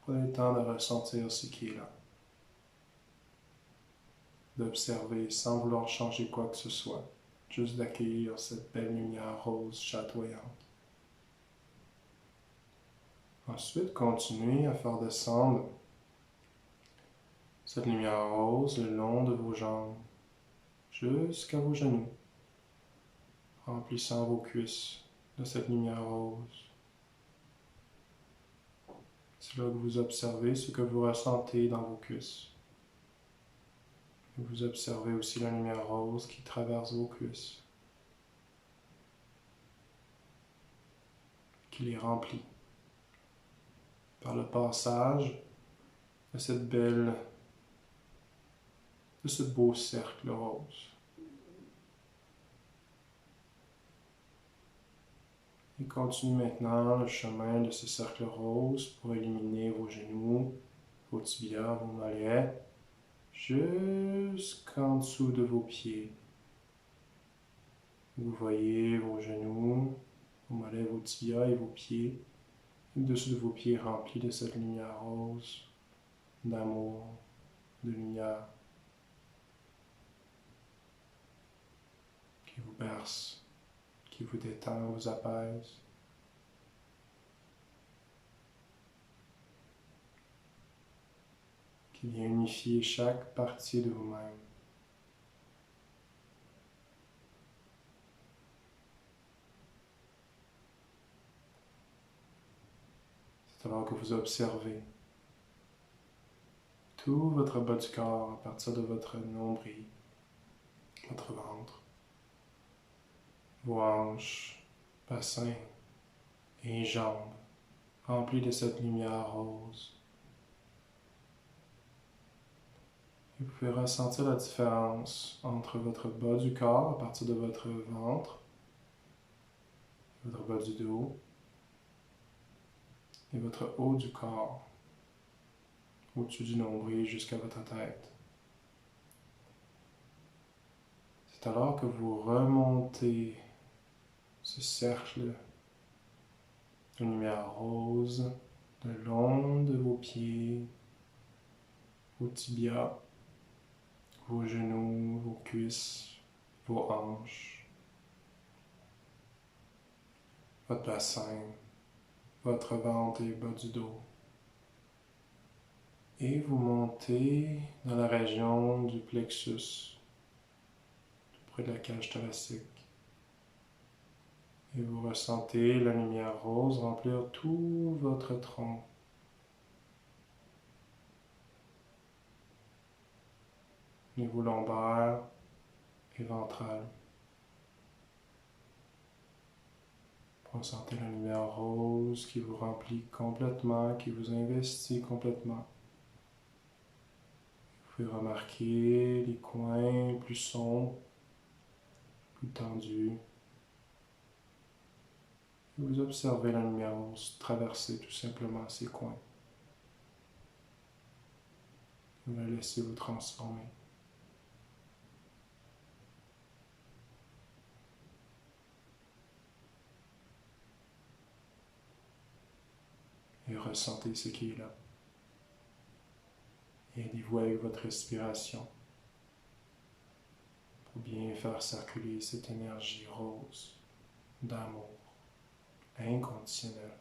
Prenez le temps de ressentir ce qui est là. D'observer sans vouloir changer quoi que ce soit. Juste d'accueillir cette belle lumière rose chatoyante. Ensuite, continuez à faire descendre cette lumière rose le long de vos jambes, jusqu'à vos genoux, remplissant vos cuisses de cette lumière rose. C'est là que vous observez ce que vous ressentez dans vos cuisses. Et vous observez aussi la lumière rose qui traverse vos cuisses, qui les remplit par le passage de cette belle, de ce beau cercle rose. Et continue maintenant le chemin de ce cercle rose pour éliminer vos genoux, vos tibias, vos mollets, jusqu'en dessous de vos pieds. Vous voyez vos genoux, vos mollets, vos tibias et vos pieds. Et le dessus de vos pieds remplis de cette lumière rose, d'amour, de lumière qui vous berce, qui vous détend, vous apaise. Qui vient unifier chaque partie de vous-même. C'est alors que vous observez tout votre bas du corps à partir de votre nombril, votre ventre, vos hanches, bassin et jambes remplis de cette lumière rose. Et vous pouvez ressentir la différence entre votre bas du corps à partir de votre ventre, votre bas du dos et votre haut du corps, au-dessus du nombril jusqu'à votre tête. C'est alors que vous remontez ce cercle de lumière rose le long de vos pieds, vos tibias, vos genoux, vos cuisses, vos hanches, votre bassin, votre ventre et bas du dos. Et vous montez dans la région du plexus, tout près de la cage thoracique. Et vous ressentez la lumière rose remplir tout votre tronc. Niveau lombaire et ventral. Ressentez la lumière rose qui vous remplit complètement, qui vous investit complètement. Vous pouvez remarquer les coins plus sombres, plus tendus. Et vous observez la lumière rose traverser tout simplement ces coins. Vous la laissez vous transformer. Et ressentez ce qui est là. Et aidez-vous avec votre respiration pour bien faire circuler cette énergie rose d'amour inconditionnel.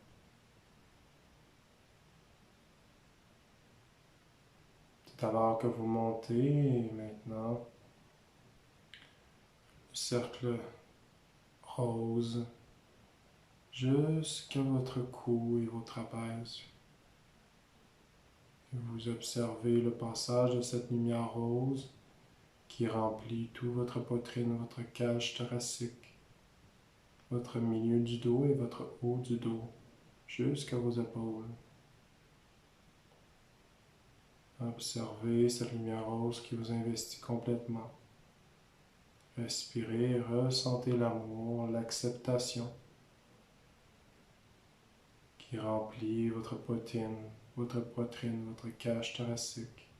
C'est alors que vous montez et maintenant le cercle rose jusqu'à votre cou et vos trapèzes. Et vous observez le passage de cette lumière rose qui remplit toute votre poitrine, votre cage thoracique, votre milieu du dos et votre haut du dos, jusqu'à vos épaules. Observez cette lumière rose qui vous investit complètement. Respirez, ressentez l'amour, l'acceptation qui remplit votre poitrine, votre cage thoracique,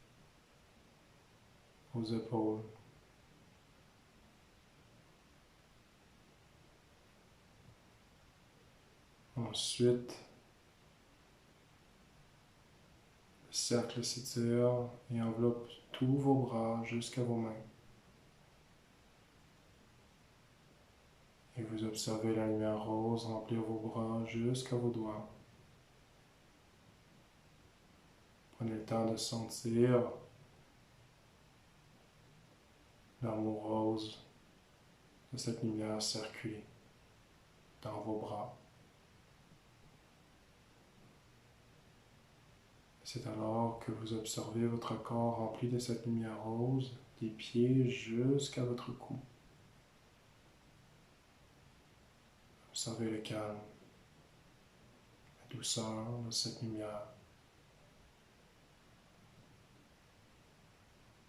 vos épaules. Ensuite, le cercle s'étire et enveloppe tous vos bras jusqu'à vos mains. Et vous observez la lumière rose remplir vos bras jusqu'à vos doigts. Prenez le temps de sentir l'amour rose de cette lumière circuler dans vos bras. C'est alors que vous observez votre corps rempli de cette lumière rose, des pieds jusqu'à votre cou. Observez le calme, la douceur de cette lumière.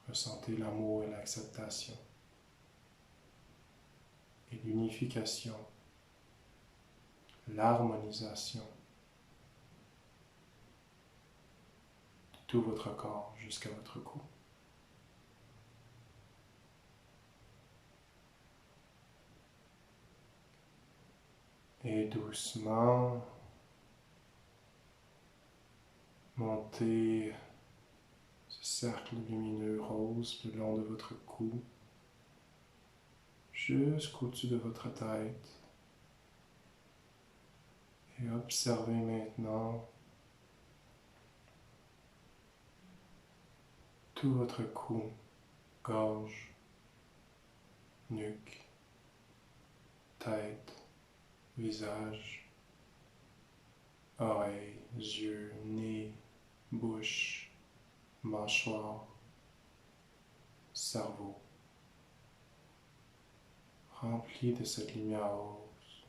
Ressentez l'amour et l'acceptation et l'unification, l'harmonisation de tout votre corps jusqu'à votre cou. Et doucement, montez ce cercle lumineux rose le long de votre cou, jusqu'au-dessus de votre tête. Et observez maintenant tout votre cou, gorge, nuque, tête, visage, oreilles, yeux, nez, bouche, mâchoire, cerveau, rempli de cette lumière rose.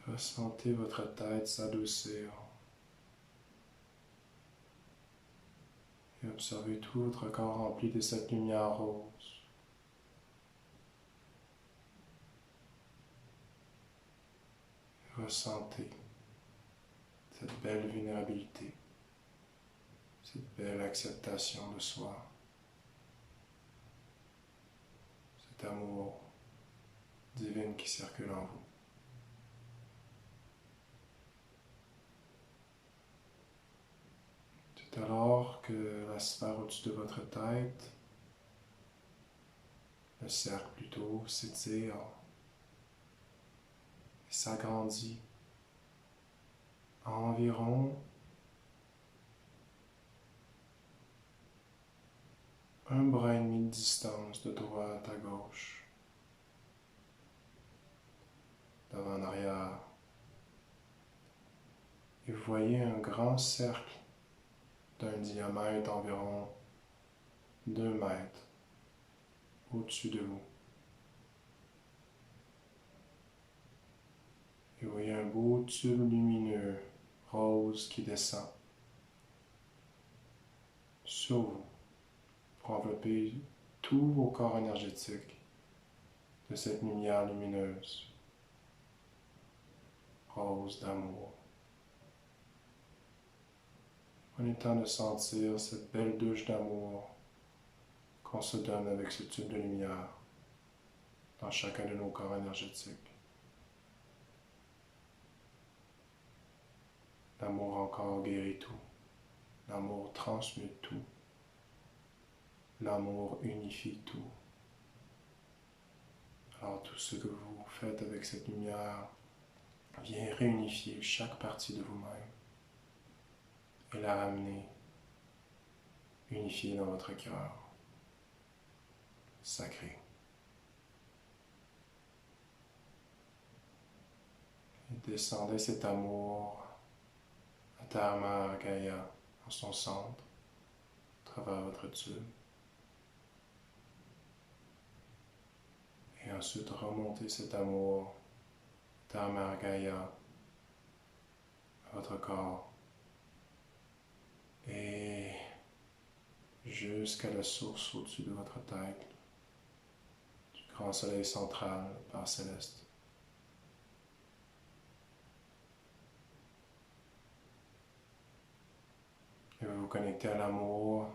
Ressentez votre tête s'adoucir et observez tout votre corps rempli de cette lumière rose. Ressentez cette belle vulnérabilité, cette belle acceptation de soi, cet amour divin qui circule en vous. C'est alors que la sphère au-dessus de votre tête, le cercle plutôt, s'étire et s'agrandit à environ 1,5 bras de distance de droite à gauche, d'avant en arrière. Et vous voyez un grand cercle d'un diamètre d'environ 2 mètres au-dessus de vous. Et vous voyez un beau tube lumineux rose qui descend sur vous pour envelopper tous vos corps énergétiques de cette lumière lumineuse, rose d'amour. Prenez le temps de sentir cette belle douche d'amour qu'on se donne avec ce tube de lumière dans chacun de nos corps énergétiques. L'amour encore guérit tout. L'amour transmute tout. L'amour unifie tout. Alors tout ce que vous faites avec cette lumière vient réunifier chaque partie de vous-même et la ramener unifiée dans votre cœur sacré. Et descendez cet amour à Terre Mère Gaïa en son centre, à travers votre tube. Et ensuite remontez cet amour, Terre Mère Gaïa, à votre corps. Et jusqu'à la source au-dessus de votre tête, du grand soleil central, le Père Céleste. Et vous vous connectez à l'amour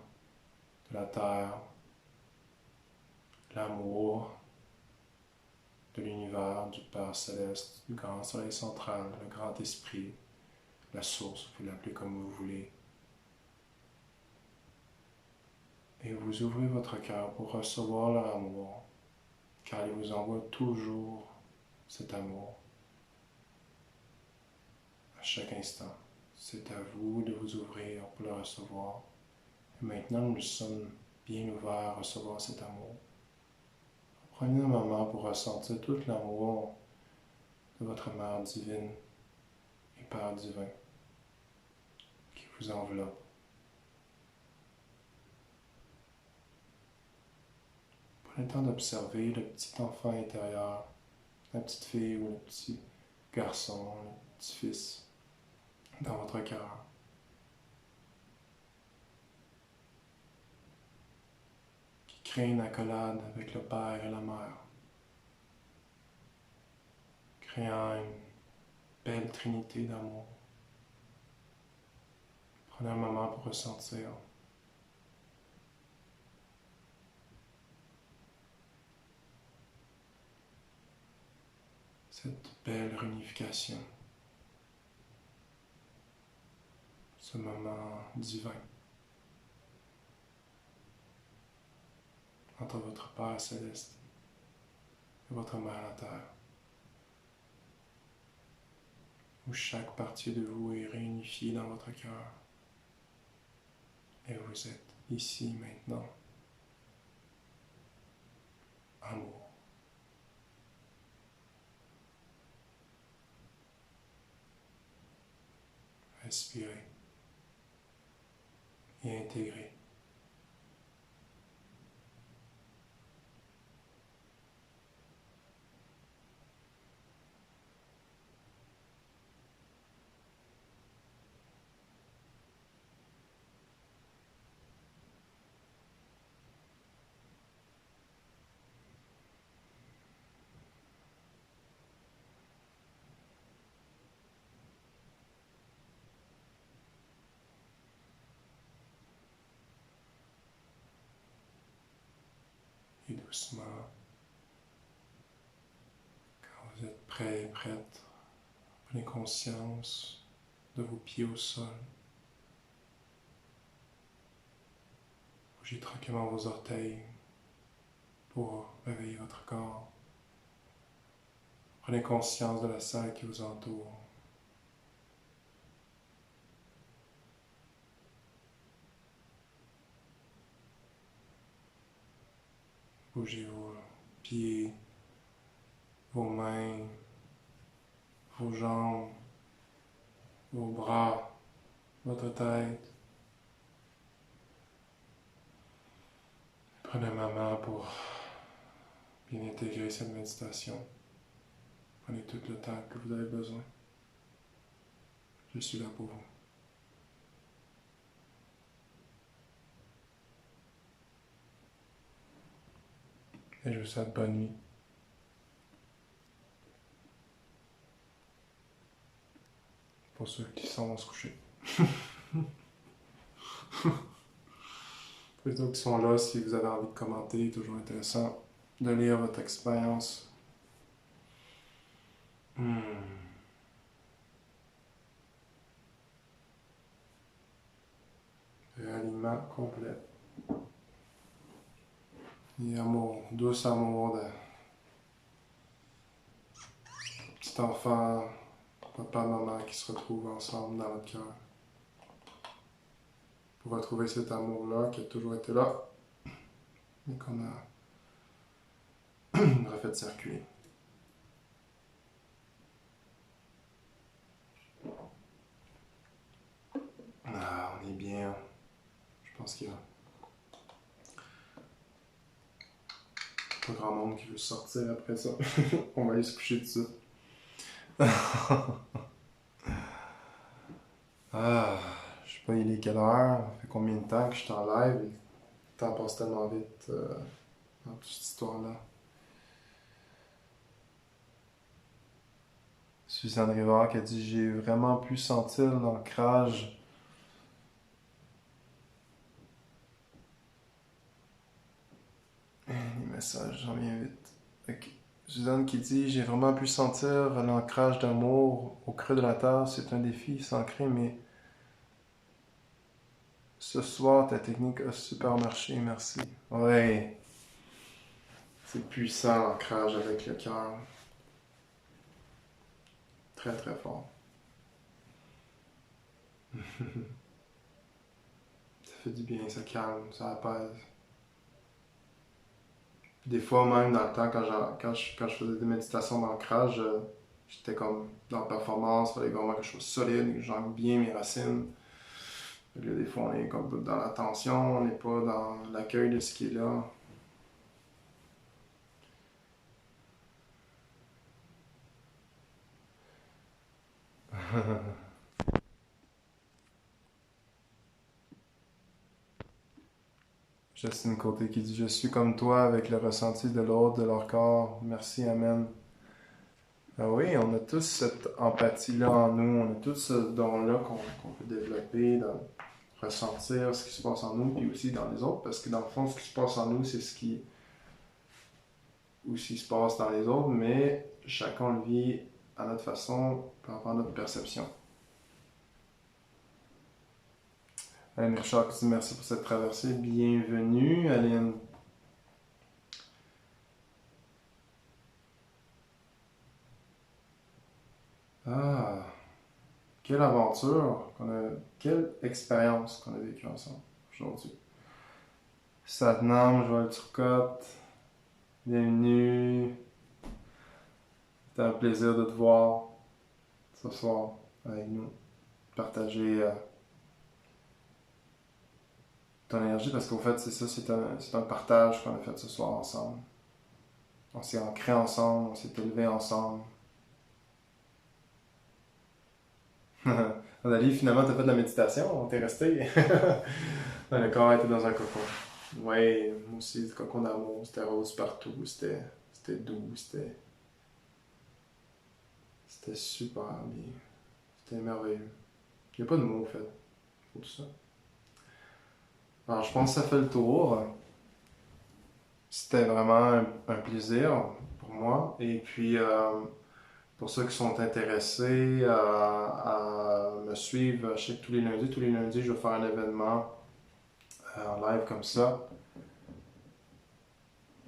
de la Terre, l'amour de l'univers, du Père Céleste, du grand soleil central, le grand esprit, la source, vous l'appelez comme vous voulez. Et vous ouvrez votre cœur pour recevoir leur amour, car il vous envoie toujours cet amour à chaque instant. C'est à vous de vous ouvrir pour le recevoir. Et maintenant, nous sommes bien ouverts à recevoir cet amour. Prenez un moment pour ressentir tout l'amour de votre Mère divine et Père divin qui vous enveloppe. Prenez le temps d'observer le petit enfant intérieur, la petite fille ou le petit garçon, le petit fils dans votre cœur. Qui crée une accolade avec le Père et la Mère, créant une belle trinité d'amour. Prenez un moment pour ressentir cette belle réunification, ce moment divin entre votre Père Céleste et votre Mère la Terre, où chaque partie de vous est réunifiée dans votre cœur et vous êtes ici maintenant, amour. Respirez et intégrez. Et doucement, quand vous êtes prêt et prête, prenez conscience de vos pieds au sol. Bougez tranquillement vos orteils pour réveiller votre corps. Prenez conscience de la salle qui vous entoure. Bougez vos pieds, vos mains, vos jambes, vos bras, votre tête. Prenez un moment pour bien intégrer cette méditation. Prenez tout le temps que vous avez besoin. Je suis là pour vous. Et je vous souhaite bonne nuit. Pour ceux qui s'en vont se coucher. Pour les autres qui sont là, si vous avez envie de commenter, toujours intéressant de lire votre expérience. Alignement complet. Et amour, douce amour de petit enfant, papa, maman qui se retrouvent ensemble dans notre cœur. Pour retrouver cet amour-là qui a toujours été là, mais qu'on a refait circuler. Ah, on est bien. Je pense qu'il y a pas grand monde qui veut sortir après ça. On va aller se coucher dessus. Ah, je sais pas, il est quelle heure? Ça fait combien de temps que je suis en live? Le temps passe tellement vite dans toute cette histoire-là. Suzanne Rivard qui a dit j'ai vraiment pu sentir l'ancrage. Les messages, j'en viens vite. Ok. Suzanne qui dit j'ai vraiment pu sentir l'ancrage d'amour au creux de la terre. C'est un défi s'ancrer, mais ce soir ta technique a super marché, merci. Ouais, c'est puissant l'ancrage avec le cœur. Très très fort. Ça fait du bien, ça calme, ça apaise. Des fois, même dans le temps, quand je faisais des méditations d'ancrage, j'étais comme dans la performance, il fallait vraiment que je sois solide, que j'ancre bien mes racines. Là, des fois, on est comme dans la tension, on n'est pas dans l'accueil de ce qui est là. Justine Côté qui dit je suis comme toi avec le ressenti de l'autre, de leur corps. Merci, Amen. Ah oui, on a tous cette empathie-là en nous, on a tous ce don-là qu'on peut développer, de ressentir ce qui se passe en nous, puis aussi dans les autres, parce que dans le fond, ce qui se passe en nous, c'est ce qui aussi se passe dans les autres, mais chacun le vit à notre façon, par rapport à notre perception. Aline Richard qui dit merci pour cette traversée, bienvenue, Aline. Ah, quelle aventure, quelle expérience qu'on a vécue ensemble aujourd'hui. Satnam, Joël Turcotte, bienvenue. C'était un plaisir de te voir ce soir avec nous. Partager ton énergie parce qu'au fait, c'est ça, c'est un partage qu'on a fait ce soir ensemble. On s'est ancré ensemble, on s'est élevé ensemble. Nathalie, finalement, t'as fait de la méditation, t'es resté. Le corps était dans un cocon. Ouais, moi aussi, le cocon d'amour, c'était rose partout, c'était doux, c'était super bien. C'était merveilleux. Il n'y a pas de mots, en fait, pour tout ça. Alors, je pense que ça fait le tour. C'était vraiment un plaisir pour moi. Et puis, pour ceux qui sont intéressés à me suivre, je sais que tous les lundis, je vais faire un événement en live comme ça.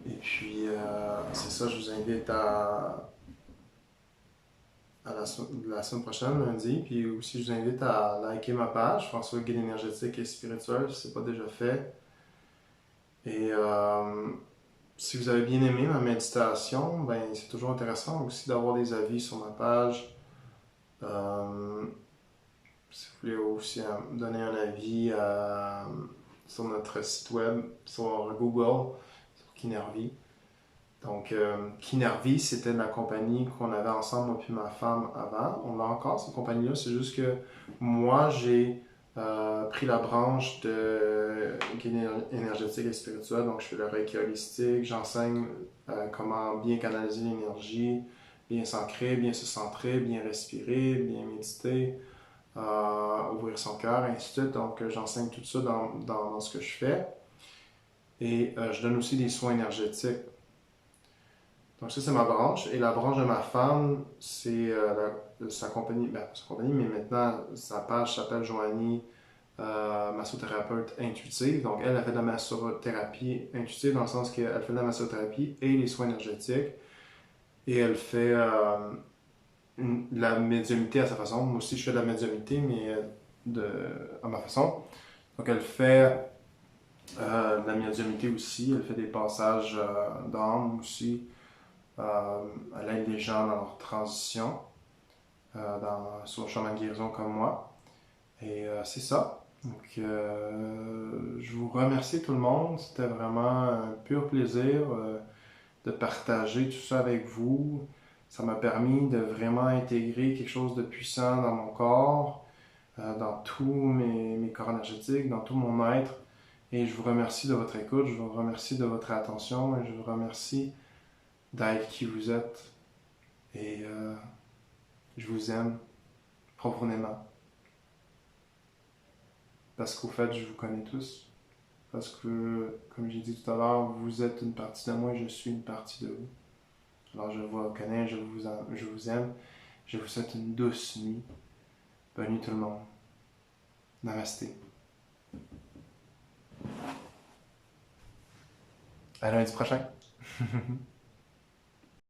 Et puis, c'est ça, je vous invite à la semaine prochaine, lundi. Puis aussi, je vous invite à liker ma page, François Guide énergétique et spirituel, si ce n'est pas déjà fait. Et si vous avez bien aimé ma méditation, ben, c'est toujours intéressant aussi d'avoir des avis sur ma page. Si vous voulez aussi me donner un avis sur notre site web, sur Google, sur Kinervi. Donc, Kinervi, c'était la compagnie qu'on avait ensemble, moi puis ma femme, avant. On l'a encore, cette compagnie-là. C'est juste que moi, j'ai pris la branche de guide énergétique et spirituel. Donc, je fais le reiki holistique. J'enseigne comment bien canaliser l'énergie, bien s'ancrer, bien se centrer, bien respirer, bien méditer. ouvrir son cœur, et ainsi de suite. Donc, j'enseigne tout ça dans ce que je fais. Et je donne aussi des soins énergétiques. Donc, ça, c'est ma branche. Et la branche de ma femme, c'est sa compagnie, mais maintenant, sa page s'appelle Joanie, massothérapeute intuitive. Donc, elle fait de la massothérapie intuitive dans le sens qu'elle fait de la massothérapie et les soins énergétiques. Et elle fait la médiumnité à sa façon. Moi aussi, je fais de la médiumnité, mais à ma façon. Donc, elle fait de la médiumnité aussi. Elle fait des passages d'âme aussi. Elle aide les gens dans leur transition, sur le chemin de guérison comme moi. Et c'est ça. Donc, je vous remercie tout le monde. C'était vraiment un pur plaisir de partager tout ça avec vous. Ça m'a permis de vraiment intégrer quelque chose de puissant dans mon corps, dans tous mes corps énergétiques, dans tout mon être. Et je vous remercie de votre écoute, je vous remercie de votre attention et je vous remercie d'être qui vous êtes. Et je vous aime profondément. Parce qu'au fait, je vous connais tous. Parce que, comme j'ai dit tout à l'heure, vous êtes une partie de moi et je suis une partie de vous. Alors je vous reconnais, je vous aime. Je vous souhaite une douce nuit. Bonne nuit tout le monde. Namasté. À lundi prochain.